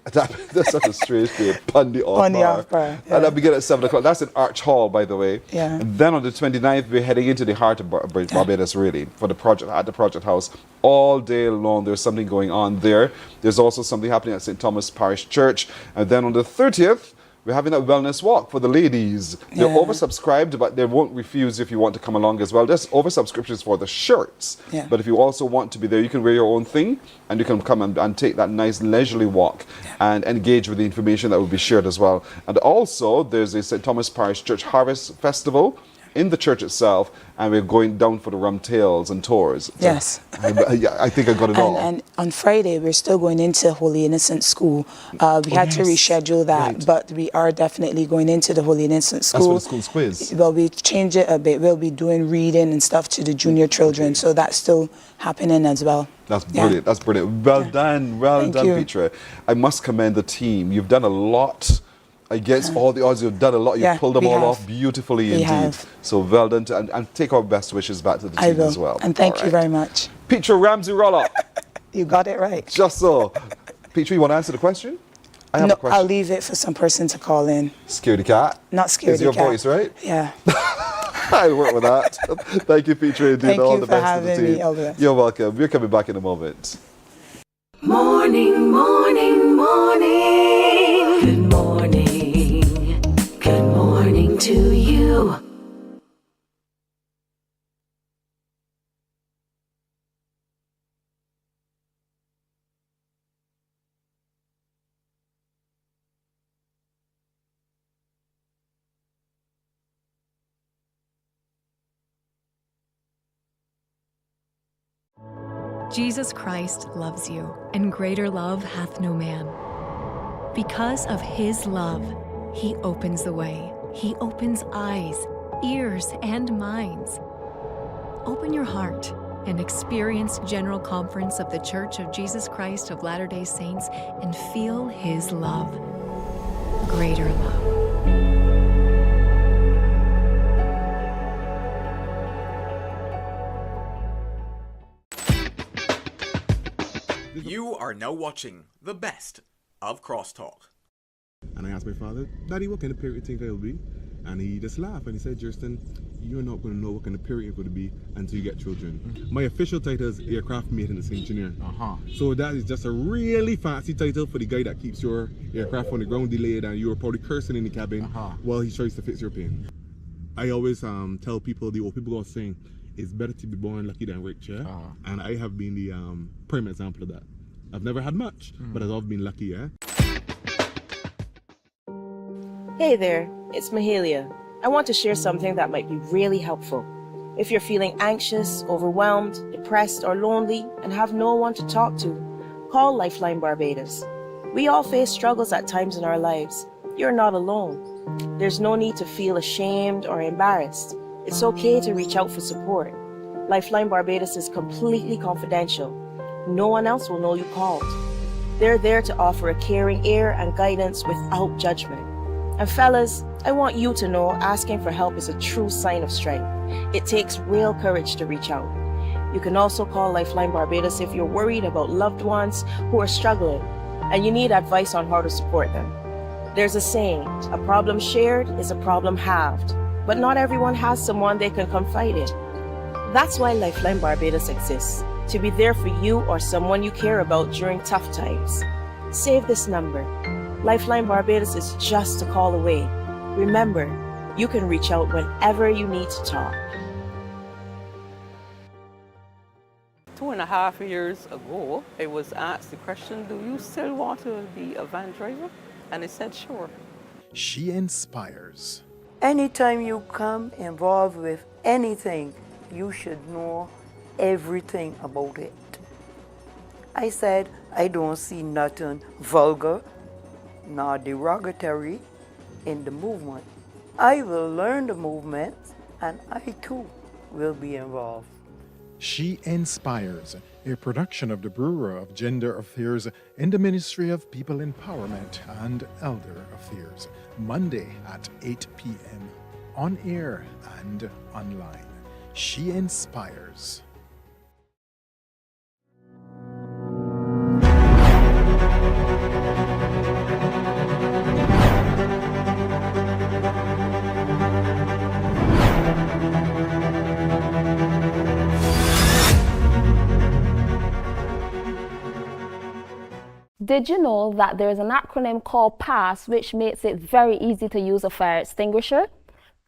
That's such a strange name, Pundi Off Bar. And that begins at 7 o'clock. That's in Arch Hall, by the way. Yeah. And then on the 29th, we're heading into the heart of Barbados, really, for the project at the Project House. All day long, there's something going on there. There's also something happening at St. Thomas Parish Church. And then on the 30th, we're having that wellness walk for the ladies. They're oversubscribed, but they won't refuse if you want to come along as well. There's oversubscriptions for the shirts. Yeah. But if you also want to be there, you can wear your own thing, and you can come and take that nice leisurely walk and engage with the information that will be shared as well. And also, there's a St. Thomas Parish Church Harvest Festival in the church itself, and we're going down for the Rum Tales and Tours. Yes. I think I got it all. And on Friday, we're still going into Holy Innocent School. We had to reschedule that, but we are definitely going into the Holy Innocent School. That's for the school's quiz. Well, we change it a bit. We'll be doing reading and stuff to the junior children, so that's still happening as well. That's brilliant. That's brilliant. Well done. Well done, Petra. I must commend the team. You've done a lot. Against all the odds, you've done a lot. You've pulled them all off beautifully indeed. So well done. And take our best wishes back to the team as well. And thank you very much. Petra Ramsey Roller. You got it right. Just so. Petra, you want to answer the question? I have a question. I'll leave it for some person to call in. Scaredy cat? Not scaredy cat. Is your voice, right? Yeah. I'll work with that. Thank you, Petra. Indeed. All the best to the team. All the best. You're welcome. We're coming back in a moment. Morning, morning, morning. Good morning. Good morning to you. Jesus Christ loves you, and greater love hath no man. Because of his love, he opens the way. He opens eyes, ears, and minds. Open your heart and experience General Conference of the Church of Jesus Christ of Latter-day Saints and feel his love. Greater love. You are now watching the best of Crosstalk. And I asked my father, Daddy, what kind of parent do you think I'll be? And he just laughed and he said, Justin, you're not going to know what kind of parent you're going to be until you get children. My official title is aircraft maintenance engineer. So that is just a really fancy title for the guy that keeps your aircraft on the ground delayed and you're probably cursing in the cabin while he tries to fix your plane. I always tell people, the old people are saying, it's better to be born lucky than rich, yeah? And I have been the prime example of that. I've never had much, but I've always been lucky, yeah? Hey there, it's Mahalia. I want to share something that might be really helpful. If you're feeling anxious, overwhelmed, depressed, or lonely and have no one to talk to, call Lifeline Barbados. We all face struggles at times in our lives. You're not alone. There's no need to feel ashamed or embarrassed. It's okay to reach out for support. Lifeline Barbados is completely confidential. No one else will know you called. They're there to offer a caring ear and guidance without judgment. And fellas, I want you to know asking for help is a true sign of strength. It takes real courage to reach out. You can also call Lifeline Barbados if you're worried about loved ones who are struggling and you need advice on how to support them. There's a saying, a problem shared is a problem halved, but not everyone has someone they can confide in. That's why Lifeline Barbados exists, to be there for you or someone you care about during tough times. Save this number. Lifeline Barbados is just a call away. Remember, you can reach out whenever you need to talk. 2.5 years ago, I was asked the question, do you still want to be a van driver? And I said, sure. She inspires. Anytime you come involved with anything, you should know everything about it. I said, I don't see nothing vulgar nor derogatory in the movement. I will learn the movement and I too will be involved. She Inspires, a production of the Bureau of Gender Affairs in the Ministry of People Empowerment and Elder Affairs, Monday at 8 p.m. on air and online. She Inspires. Did you know that there's an acronym called PASS, which makes it very easy to use a fire extinguisher?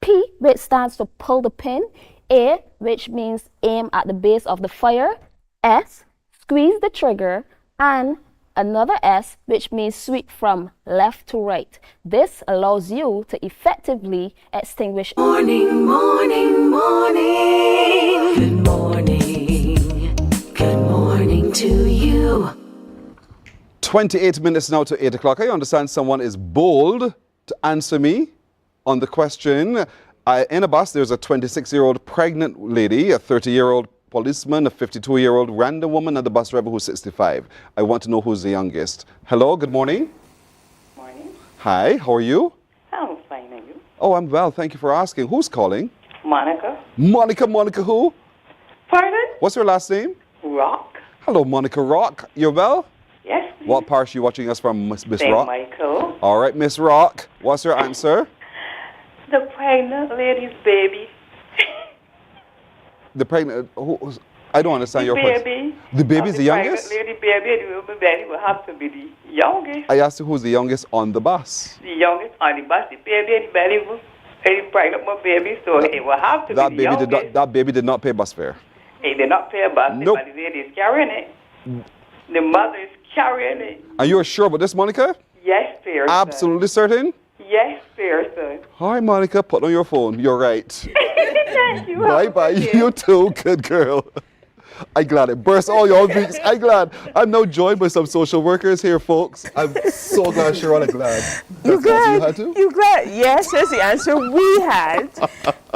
P, which stands to pull the pin. A, which means aim at the base of the fire. S, squeeze the trigger. And another S, which means sweep from left to right. This allows you to effectively extinguish. Morning, morning, morning. Good morning. Good morning to you. 28 minutes now to 8 o'clock. I understand someone is bold to answer me on the question. In a bus, there's a 26-year-old pregnant lady, a 30-year-old policeman, a 52-year-old random woman, and the bus driver who's 65. I want to know who's the youngest. Hello, good morning. Morning. Hi, how are you? I'm fine, and you? Oh, I'm well. Thank you for asking. Who's calling? Monica. Monica who? Pardon? What's your last name? Rock. Hello, Monica Rock. You're well? Yes, please. What parish are you watching us from, Miss St. Rock? Michael. All right, Miss Rock. What's your answer? The pregnant lady's baby. The pregnant... I don't understand your question. Baby. The baby's the youngest? The pregnant lady baby, the baby will have to be the youngest. I asked you who's the youngest on the bus. The youngest on the bus, the baby, the baby will pregnant my baby, so it will have to be the youngest. That baby did not pay bus fare. He did not pay a bus fare, Nope. but the lady is carrying it. The mother is carrying it. Are you sure about this, Monica? Yes, fair son. Absolutely certain? Yes, fair son. Hi, Monica. Put on your phone. You're right. Thank you. Bye-bye. You too. Good girl. I'm glad it burst all your weeks. I'm glad. I'm now joined by some social workers here, folks. I'm so glad, Sharon. I'm glad. You glad? You had to? You glad? Yes, that's the answer we had.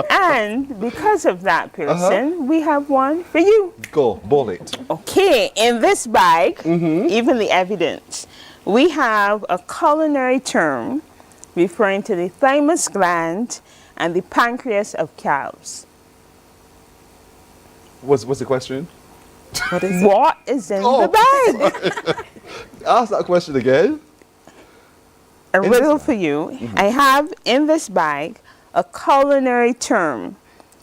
And because of that, Pearson, we have one for you. Go, bowl it. Okay, in this bag, even the evidence, we have a culinary term referring to the thymus gland and the pancreas of cows. What's the question? What is in the bag? Ask that question again. A riddle for you. I have in this bag a culinary term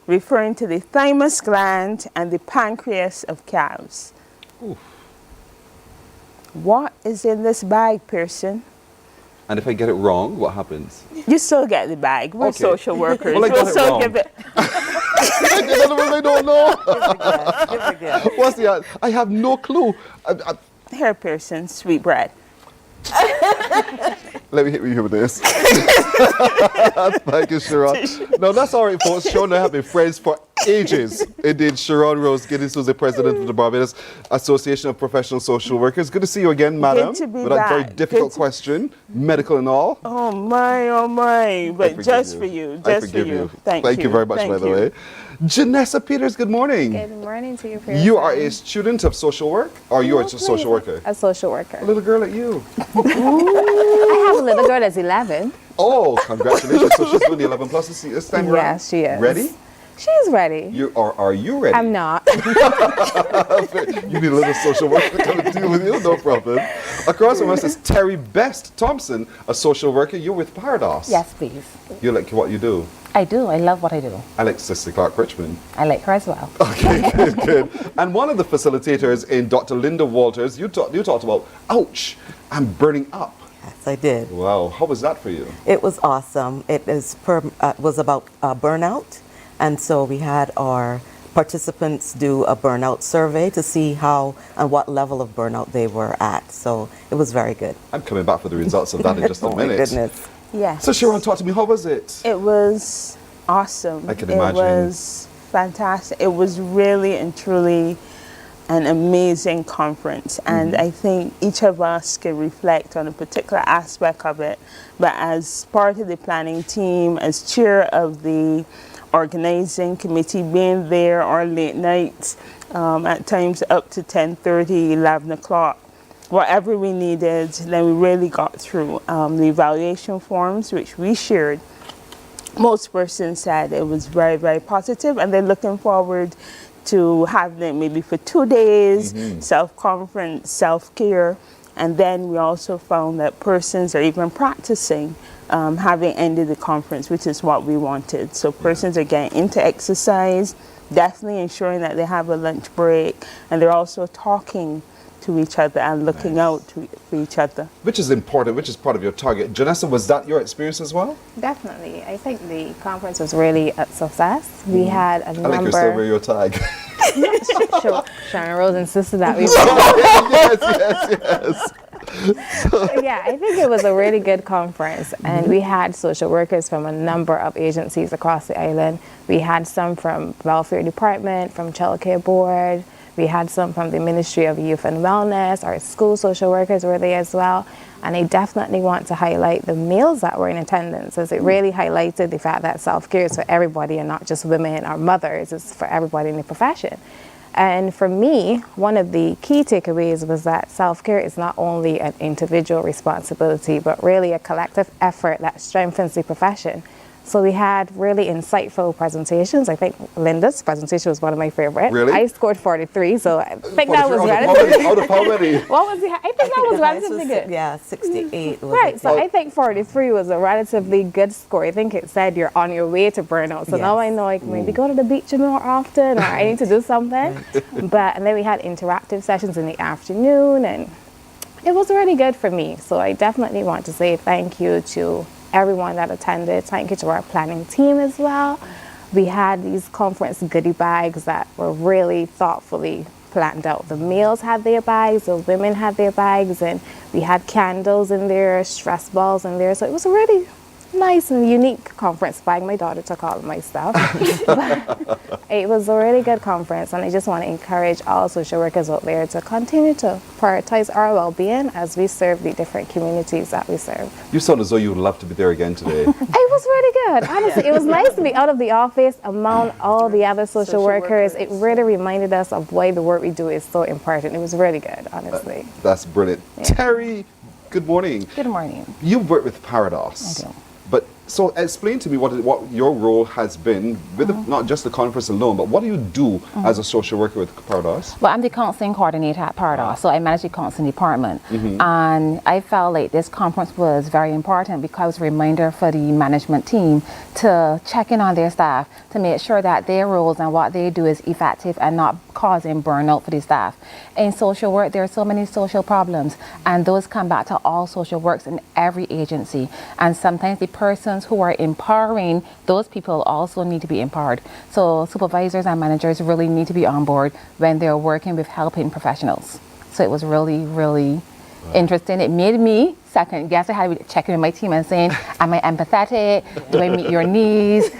referring to the thymus gland and the pancreas of cows. Oof. What is in this bag, Pearson? And if I get it wrong, what happens? You still get the bag. We're Okay. social workers. Well, I got we'll it still wrong. give it. I don't know. What's the answer? I have no clue. Here, Pearson, sweet bread. Let me hit you with this. Thank you, Sharon. No, that's all right, folks. Sharon and I have been friends for ages. Indeed, Sharon Rose Giddens, who's the president of the Barbados Association of Professional Social Workers. Good to see you again, madam. Good to be with that very back. difficult question, medical and all. Oh my, but just for you, just for you. Thank you very much, by the way. Janessa Peters, good morning. Good morning to you, You are a student of social work, or you are just a social worker? A social worker. A little girl like you. I have a little girl that's 11. Oh, congratulations. So she's doing the 11 plus this time around? Yes, she is. Ready? She's ready. Are you ready? I'm not. You need a little social worker to deal with you, no problem. Across from us is Terry Best Thompson, a social worker. You're with Barbados. Yes, please. You like what you do? I do. I love what I do. I like Sister Clark Richmond. I like her as well. Okay, good. And one of the facilitators in Dr. Linda Walters, you talked about, ouch, I'm burning up. Yes, I did. Wow, how was that for you? It was awesome. It was about burnout. And so we had our participants do a burnout survey to see how and what level of burnout they were at. So it was very good. I'm coming back for the results of that in just a minute. Oh my goodness. Yes. So Sharon, talk to me, how was it? It was awesome. I can imagine. It was fantastic. It was really and truly an amazing conference. And I think each of us can reflect on a particular aspect of it. But as part of the planning team, as chair of the organizing committee, being there or late nights, at times up to 10:30, 11 o'clock, whatever we needed, then we really got through. The evaluation forms, which we shared, most persons said it was very, very positive, and they're looking forward to having it maybe for 2 days, self-conference, self-care. And then we also found that persons are even practicing having ended the conference, which is what we wanted. So persons are getting into exercise, definitely ensuring that they have a lunch break, and they're also talking to each other and looking out for each other. Which is important, which is part of your target. Janessa, was that your experience as well? Definitely. I think the conference was really a success. We had a number... I like you're still wearing your tag. Sure. Sharon Rose insisted that we... yes. Yeah, I think it was a really good conference, and we had social workers from a number of agencies across the island. We had some from Welfare Department, from Child Care Board. We had some from the Ministry of Youth and Wellness. Our school social workers were there as well. And I definitely want to highlight the males that were in attendance, as it really highlighted the fact that self-care is for everybody and not just women or mothers. It's for everybody in the profession. And for me, one of the key takeaways was that self-care is not only an individual responsibility, but really a collective effort that strengthens the profession. So we had really insightful presentations. I think Linda's presentation was one of my favorite. Really? I scored 43, so I think that was relatively... Out of how many? What was the... I think that was relatively good. Yeah, 68. Right, so I think 43 was a relatively good score. I think it said you're on your way to burnout. So now I know I can maybe go to the beach more often, or I need to do something. And then we had interactive sessions in the afternoon, and it was really good for me. So I definitely want to say thank you to everyone that attended. Thank you to our planning team as well. We had these conference goodie bags that were really thoughtfully planned out. The males had their bags, the women had their bags, and we had candles in there, stress balls in there. So it was a really nice and unique conference bag. My daughter took all of my stuff. It was a really good conference, and I just want to encourage all social workers out there to continue to prioritize our well-being as we serve the different communities that we serve. You sound as though you would love to be there again today. It was really good. Honestly, it was nice to be out of the office among all the other social workers. It really reminded us of why the work we do is so important. It was really good, honestly. That's brilliant. Yeah. Terry, good morning. Good morning. You've worked with Barbados. I do. But so explain to me what your role has been with not just the conference alone, but what do you do as a social worker with Barbados? Well, I'm the counseling coordinator at Barbados, so I manage the counseling department. And I felt like this conference was very important because it was a reminder for the management team to check in on their staff to make sure that their roles and what they do is effective and not causing burnout for the staff. In social work, there are so many social problems, and those come back to all social works in every agency. And sometimes the persons who are empowering those people also need to be empowered. So supervisors and managers really need to be on board when they're working with helping professionals. So it was really, really interesting. It made me second guess. I had to check in with my team and saying, am I empathetic? Do I meet your needs?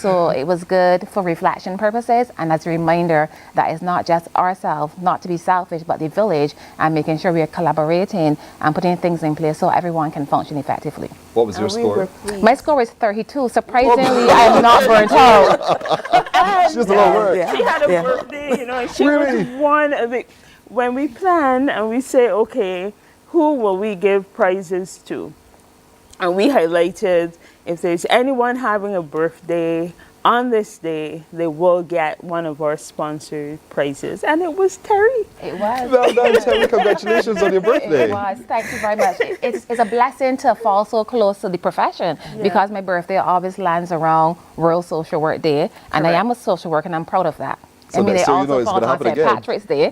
So it was good for reflection purposes and as a reminder that it's not just ourselves, not to be selfish, but the village and making sure we are collaborating and putting things in place so everyone can function effectively. What was your score? My score was 32. Surprisingly, I am not burnt out. She's a little word. She had a birthday, you know, and she was one of the, when we plan and we say, okay, who will we give prizes to? And we highlighted if there's anyone having a birthday on this day, they will get one of our sponsored prizes. And it was Terry. It was. Well done, Terry. Congratulations on your birthday. It was. Thank you very much. It's a blessing to fall so close to the profession because my birthday always lands around World Social Work Day. And I am a social worker and I'm proud of that. So I mean, they also fall on St. Patrick's Day.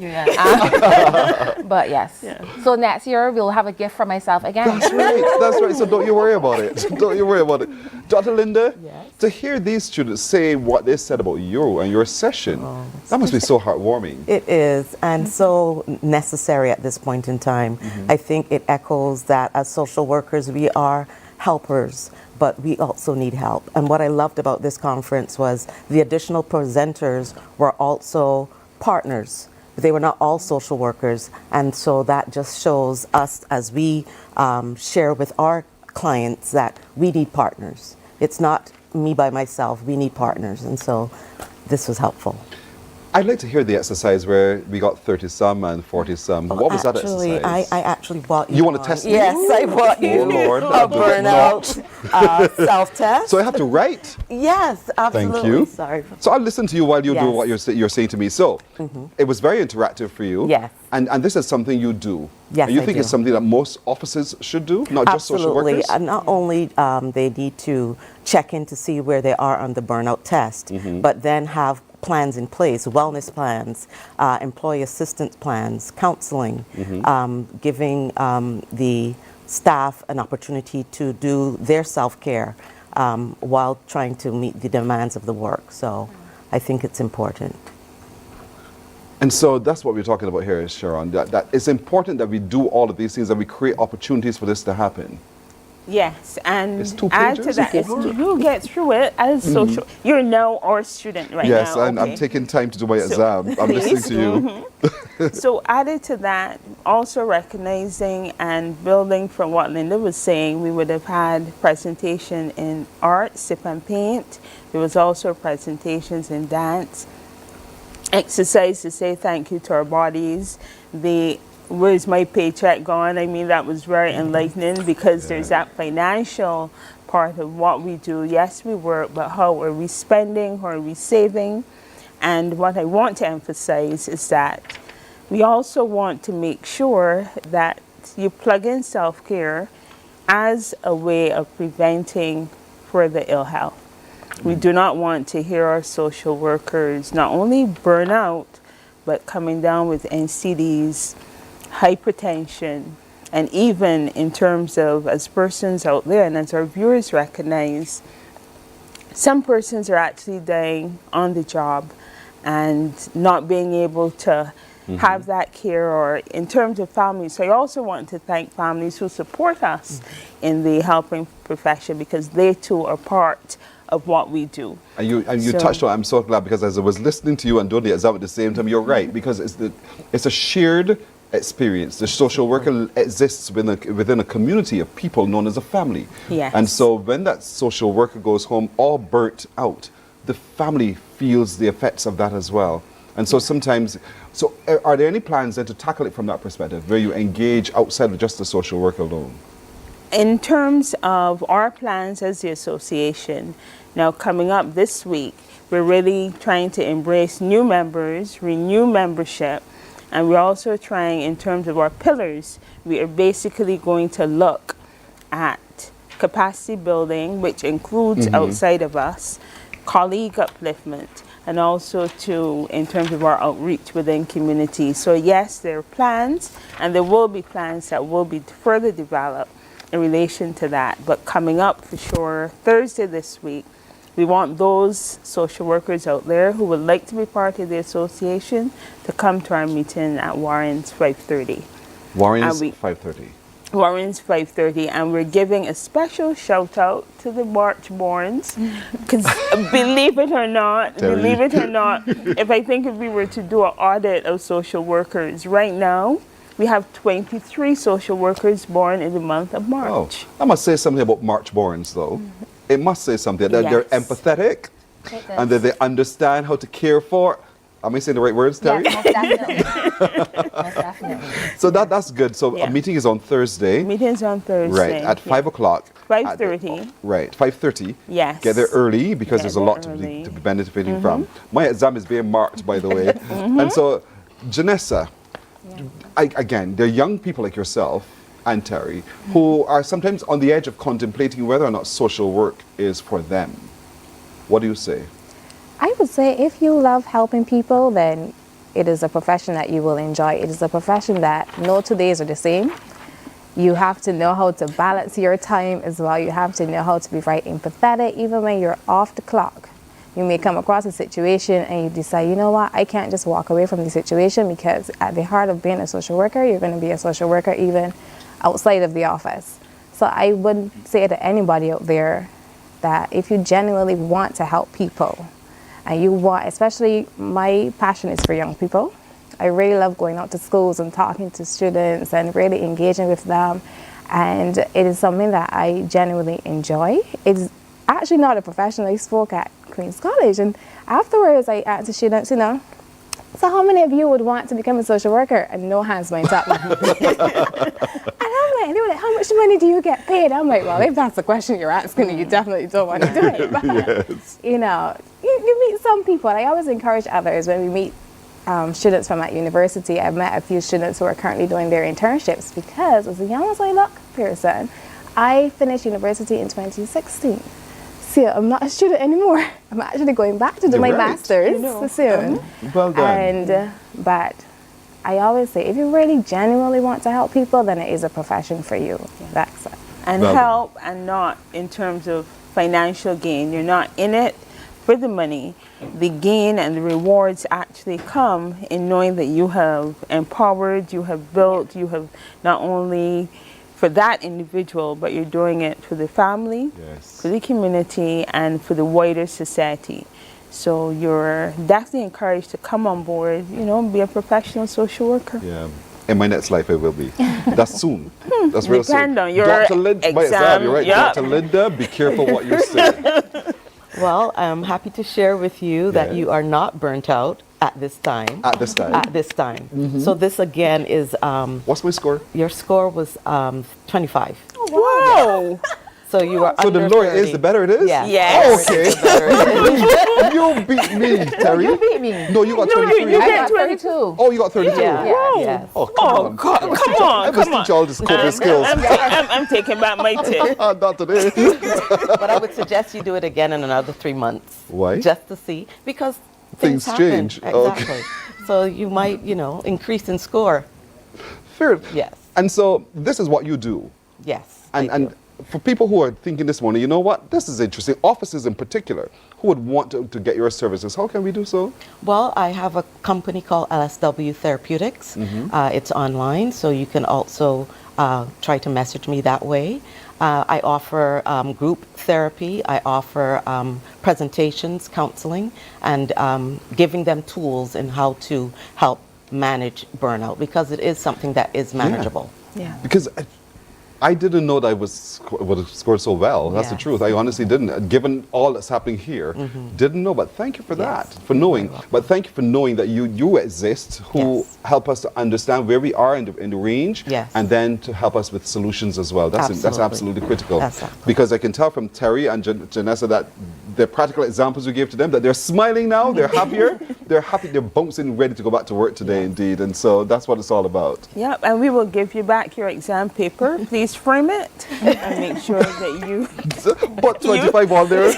But yes. So next year, we'll have a gift for myself again. That's right. That's right. So don't you worry about it. Don't you worry about it. Dr. Linda, to hear these students say what they said about you and your session, that must be so heartwarming. It is, and so necessary at this point in time. I think it echoes that as social workers, we are helpers, but we also need help. And what I loved about this conference was the additional presenters were also partners. They were not all social workers. And so that just shows us as we share with our clients that we need partners. It's not me by myself, we need partners. And so this was helpful. I'd like to hear the exercise where we got 30-some and 40-some. What was that exercise? I actually bought you. You want to test me? Yes, I bought you. Oh, Lord. A burnout self-test. So I have to write? Yes, absolutely. Thank you. Sorry. So I'll listen to you while you do what you're saying to me. So it was very interactive for you. Yes. And this is something you do. Yes, and you I think do. it's something that most officers should do, not just social workers? Absolutely. Not only they need to check in to see where they are on the burnout test, but then have plans in place, wellness plans, employee assistance plans, counseling, giving the staff an opportunity to do their self-care while trying to meet the demands of the work. So I think it's important. And so that's what we're talking about here, Sharon, that it's important that we do all of these things and we create opportunities for this to happen. Yes, and It's 2 add pages? to that, you get through it as social. You're now our student right Yes, now. and I'm taking time to do my exam. I'm listening to you. So added to that, also recognizing and building from what Linda was saying, we would have had presentation in art, sip and paint. There was also presentations in dance, exercise to say thank you to our bodies. Where's my paycheck gone? I mean, that was very enlightening because there's that financial part of what we do. Yes, we work, but how are we spending? How are we saving? And what I want to emphasize is that we also want to make sure that you plug in self-care as a way of preventing further ill health. We do not want to hear our social workers not only burn out, but coming down with NCDs, hypertension, and even in terms of as persons out there and as our viewers recognize, some persons are actually dying on the job and not being able to have that care or in terms of families. So I also want to thank families who support us in the helping profession because they too are part of what we do. And you touched on, I'm so glad because as I was listening to you and doing the exam at the same time, you're right, because it's a shared experience. The social worker exists within a community of people known as a family. Yes. And so when that social worker goes home all burnt out, the family feels the effects of that as well. And so sometimes, are there any plans then to tackle it from that perspective, where you engage outside of just the social worker alone? In terms of our plans as the association, now coming up this week, we're really trying to embrace new members, renew membership, and we're also trying in terms of our pillars, we are basically going to look at capacity building, which includes outside of us, colleague upliftment, and also in terms of our outreach within communities. So yes, there are plans, and there will be plans that will be further developed in relation to that. But coming up for sure, Thursday this week, we want those social workers out there who would like to be part of the association to come to our meeting at Warren's 5:30. Warren's 5:30. Warren's 5:30, and we're giving a special shout out to the Marchborns, because believe it or not, if I think if we were to do an audit of social workers right now, we have 23 social workers born in the month of March. I must say something about Marchborns, though. It must say something that they're empathetic, and that they understand how to care for. Am I saying the right words, Terry? Yes, most definitely. Most definitely. So that's good. So a meeting is on Thursday. Meeting's on Thursday. Right, at 5 o'clock. 5:30. Right, 5:30. Yes. Get there early because there's a lot to be benefiting from. My exam is being marked, by the way. And so, Janessa, again, there are young people like yourself and Terry who are sometimes on the edge of contemplating whether or not social work is for them. What do you say? I would say if you love helping people, then it is a profession that you will enjoy. It is a profession that no 2 days are the same. You have to know how to balance your time as well. You have to know how to be very empathetic even when you're off the clock. You may come across a situation and you decide, you know what, I can't just walk away from the situation, because at the heart of being a social worker, you're going to be a social worker even outside of the office. So I would say to anybody out there that if you genuinely want to help people, and you want, especially my passion is for young people. I really love going out to schools and talking to students and really engaging with them. And it is something that I genuinely enjoy. It's actually not a profession. I spoke at Queen's College, and afterwards I asked the students, you know, so how many of you would want to become a social worker? And no hands went up. And they were like, how much money do you get paid? I'm like, well, if that's the question you're asking, you definitely don't want to do it. But, you know, you meet some people, and I always encourage others when we meet students from at university. I've met a few students who are currently doing their internships, because as a young as I look, Pearson, I finished university in 2016. So I'm not a student anymore. I'm actually going back to do my master's soon. Well done. But I always say, if you really genuinely want to help people, then it is a profession for you. That's it. And help, and not in terms of financial gain. You're not in it for the money. The gain and the rewards actually come in knowing that you have empowered, you have built, you have not only for that individual, but you're doing it for the family, for the community, and for the wider society. So you're definitely encouraged to come on board, you know, be a professional social worker. Yeah. In my next life, I will be. That's soon. That's real soon. Depend on your Dr. Linda, exam. you're right. Yep. Dr. Linda, be careful what you say. Well, I'm happy to share with you that you are not burnt out at this time. At this time. At this time. So this again is... what's my score? Your score was 25. Oh, wow. So you are So under the lower it 30. is, the better it is? Yes. Oh, okay. You beat me, Terry. You beat me. No, you got 23. I got 32. Oh, you got 32. Yeah. Yes. Oh, come on. Come on. I must teach you all these coping skills. I'm taking back my tip. Not today. But I would suggest you do it again in another 3 months. Why? Just to see. Because Things happen. change. Exactly. Okay. So you might, you know, increase in score. Fair. Yes. And so this is what you do. Yes. And for people who are thinking this morning, you know what, this is interesting, offices in particular, who would want to get your services, how can we do so? Well, I have a company called LSW Therapeutics. It's online, so you can also try to message me that way. I offer group therapy. I offer presentations, counseling, and giving them tools in how to help manage burnout, because it is something that is manageable. Yeah. Because I didn't know that I would have scored so well. That's the truth. I honestly didn't. Given all that's happening here, didn't know. But thank you for that, for knowing. But thank you for knowing that you exist, who help us to understand where we are in the range, and then to help us with solutions as well. That's absolutely critical. Because I can tell from Terry and Janessa that the practical examples we gave to them, that they're smiling now, they're happier, they're happy, they're bouncing, ready to go back to work today, indeed. And so that's what it's all about. Yep, and we will give you back your exam paper. Please frame it and make sure that you... Put 25 on there.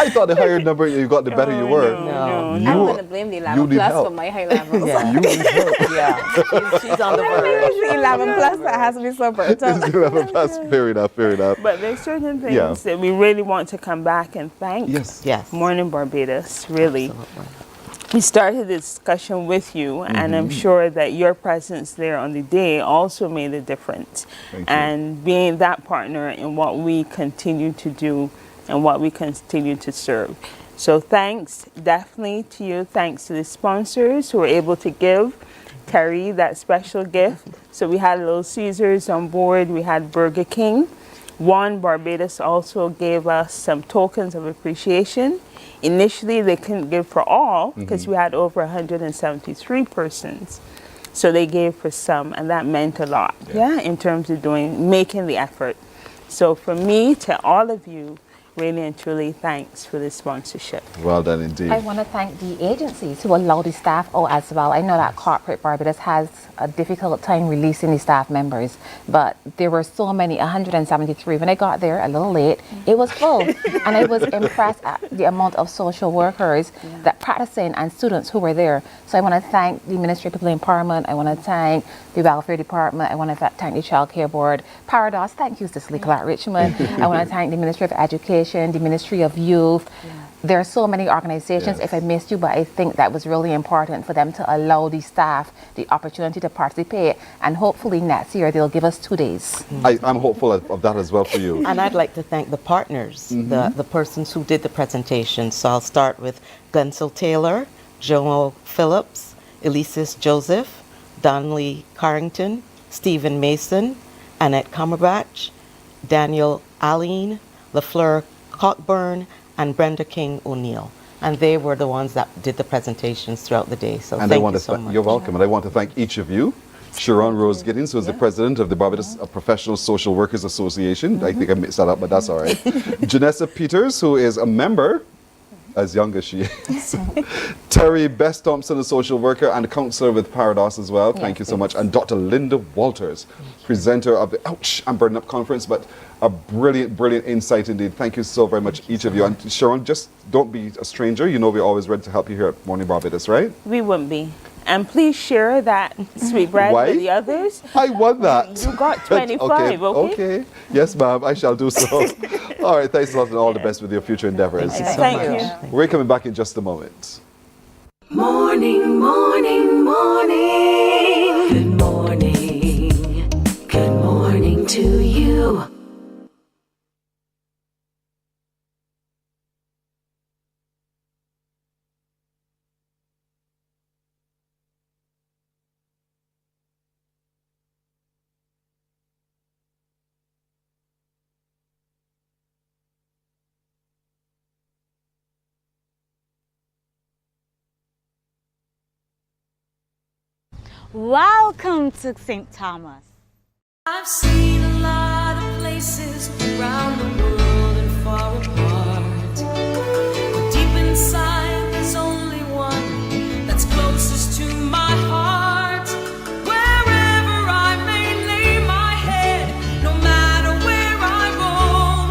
I thought the higher number you got, the better you were. No. I'm going to blame the 11 plus for my high levels. You need help. She's on the verge. It's the 11 plus that has to be so burnt up. It's 11 plus, fair enough. But there's certain things that we really want to come back and thank Yes. Mornin Barbados, really. We started the discussion with you, and I'm sure that your presence there on the day also made a difference. And being that partner in what we continue to do and what we continue to serve. So thanks definitely to you. Thanks to the sponsors who were able to give Terry that special gift. So we had Little Caesars on board. We had Burger King. Mornin Barbados also gave us some tokens of appreciation. Initially, they couldn't give for all because we had over 173 persons. So they gave for some, and that meant a lot, in terms of making the effort. So from me to all of you, really and truly, thanks for the sponsorship. Well done indeed. I want to thank the agencies who allow the staff out as well. I know that corporate Barbados has a difficult time releasing the staff members, but there were so many, 173. When I got there a little late, it was full. And I was impressed at the amount of social workers that practicing and students who were there. So I want to thank the Ministry of People Empowerment. I want to thank the Welfare Department. I want to thank the Child Care Board. Barbados, thank you, Cicely Clark Richmond. I want to thank the Ministry of Education, the Ministry of Youth. There are so many organizations, if I missed you, but I think that was really important for them to allow the staff the opportunity to participate, and hopefully next year they'll give us 2 days. I'm hopeful of that as well for you. And I'd like to thank the partners, the persons who did the presentation. So I'll start with Gunsel Taylor, Jomo Phillips, Elisis Joseph, Donley Carrington, Stephen Mason, Annette Cumberbatch, Daniel Aline, LaFleur Cockburn, and Brenda King O'Neill. And they were the ones that did the presentations throughout the day. So and thank you so much. You're welcome. And I want to thank each of you. Sharon Rose Giddings, who is the president of the Barbados Professional Social Workers Association. I think I mixed that up, but that's all right. Janessa Peters, who is a member, as young as she is. Terry Bess Thompson, a social worker and a counselor with Barbados as well. Thank you so much. And Dr. Linda Walters, presenter of the Ouch, I'm Burning Up conference, but a brilliant, brilliant insight indeed. Thank you so very much, each of you. And Sharon, just don't be a stranger. You know we're always ready to help you here at Mornin Barbados, right? We wouldn't be. And please share that sweetbread with the others. I want that. You got 25, okay? Yes, ma'am, I shall do so. All right, thanks a lot and all the best with your future endeavors. Thank you. We're coming back in just a moment. Morning, morning, morning. Good morning. Good morning to you. Welcome to St. Thomas. I've seen a lot of places around the world and far apart. But deep inside, there's only one that's closest to my heart. Wherever I may lay my head, no matter where I roam,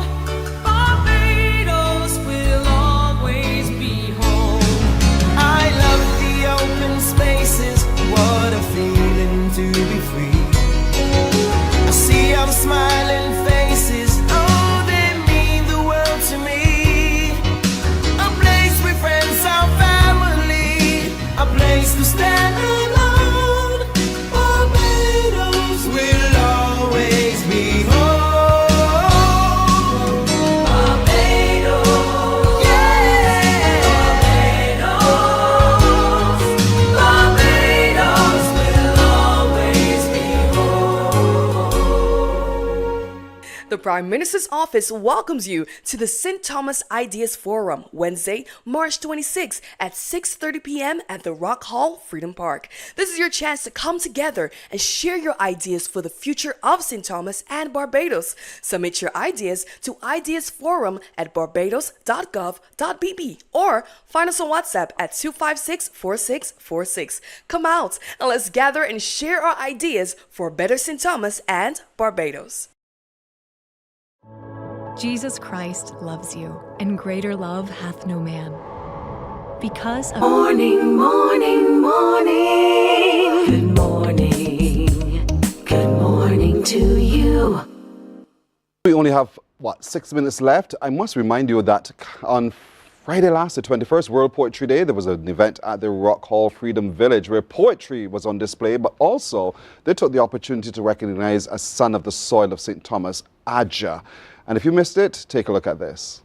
Barbados will always be home. I love the open spaces. What a feeling to be free. I see them smiling faces. Oh, they mean the world to me. A place where friends are family. A place to stand alone. Barbados will always be home. Barbados. Yeah. Barbados. Barbados will always be home. The Prime Minister's Office welcomes you to the St. Thomas Ideas Forum, Wednesday, March 26 at 6:30 p.m. at the Rock Hall, Freedom Park. This is your chance to come together and share your ideas for the future of St. Thomas and Barbados. Submit your ideas to ideasforum@barbados.gov.bb or find us on WhatsApp at 256-4646. Come out and let's gather and share our ideas for a better St. Thomas and Barbados. Jesus Christ loves you, and greater love hath no man. Because of Morning, morning, morning. Good morning. Good morning to you. We only have, 6 minutes left. I must remind you that on Friday last, the 21st World Poetry Day, there was an event at the Rock Hall Freedom Village where poetry was on display, but also they took the opportunity to recognize a son of the soil of St. Thomas, Aja. And if you missed it, take a look at this.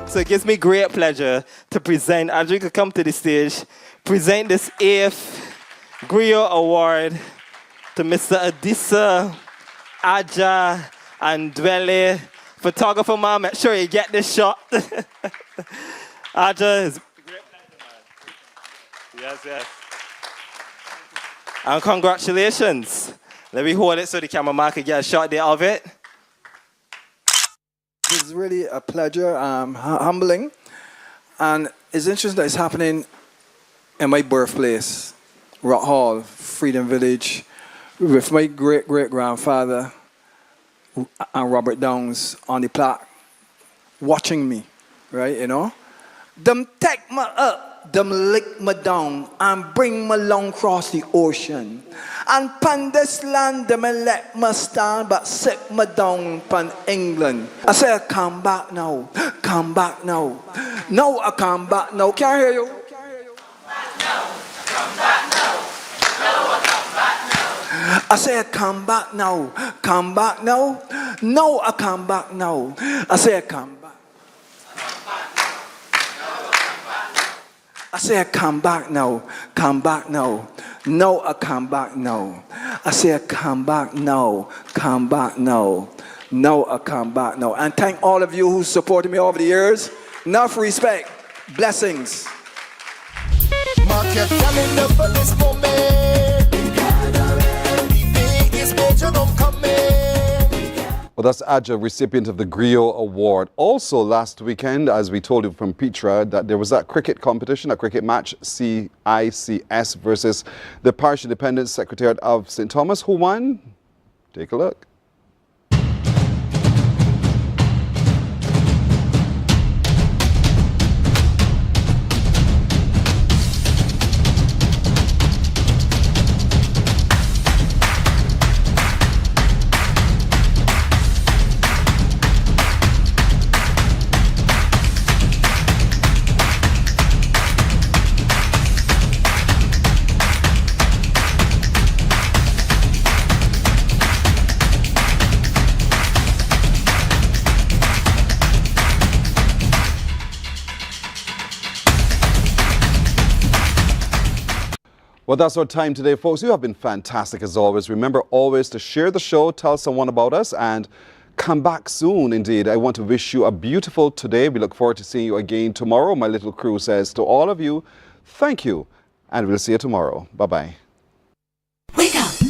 So it gives me great pleasure to present, as you could come to the stage, present this 8th Griot Award to Mr. Adisa Aja and Dwele. Photographer, man, make sure you get this shot. Aja is a great pleasure, man. Yes, yes. And congratulations. Let me hold it so the cameraman can get a shot there of it. This is really a pleasure, humbling, and it's interesting that it's happening in my birthplace, Rock Hall, Freedom Village, with my great-great-grandfather and Robert Downs on the plaque, watching me, right, you know? Them take me up, them lick me down, and bring me long across the ocean. And pan this land, them let me stand, but sit me down pan England. I say, come back now, come back now. No, I come back now. Can't hear you. I say, come back now, come back now. No, I come back now. I say, come back. I say, come back now, come back now. No, I come back now. I say, come back now, come back now. No, I come back now. And thank all of you who supported me over the years. Enough respect. Blessings. Well, that's Aja, recipient of the Griot Award. Also, last weekend, as we told you from Petra, that there was that cricket competition, a cricket match, CICS versus the Parish Independent Secretariat of St. Thomas. Who won? Take a look. Well, that's our time today, folks. You have been fantastic as always. Remember always to share the show, tell someone about us, and come back soon indeed. I want to wish you a beautiful today. We look forward to seeing you again tomorrow. My little crew says to all of you, thank you, and we'll see you tomorrow. Bye-bye. Wake up!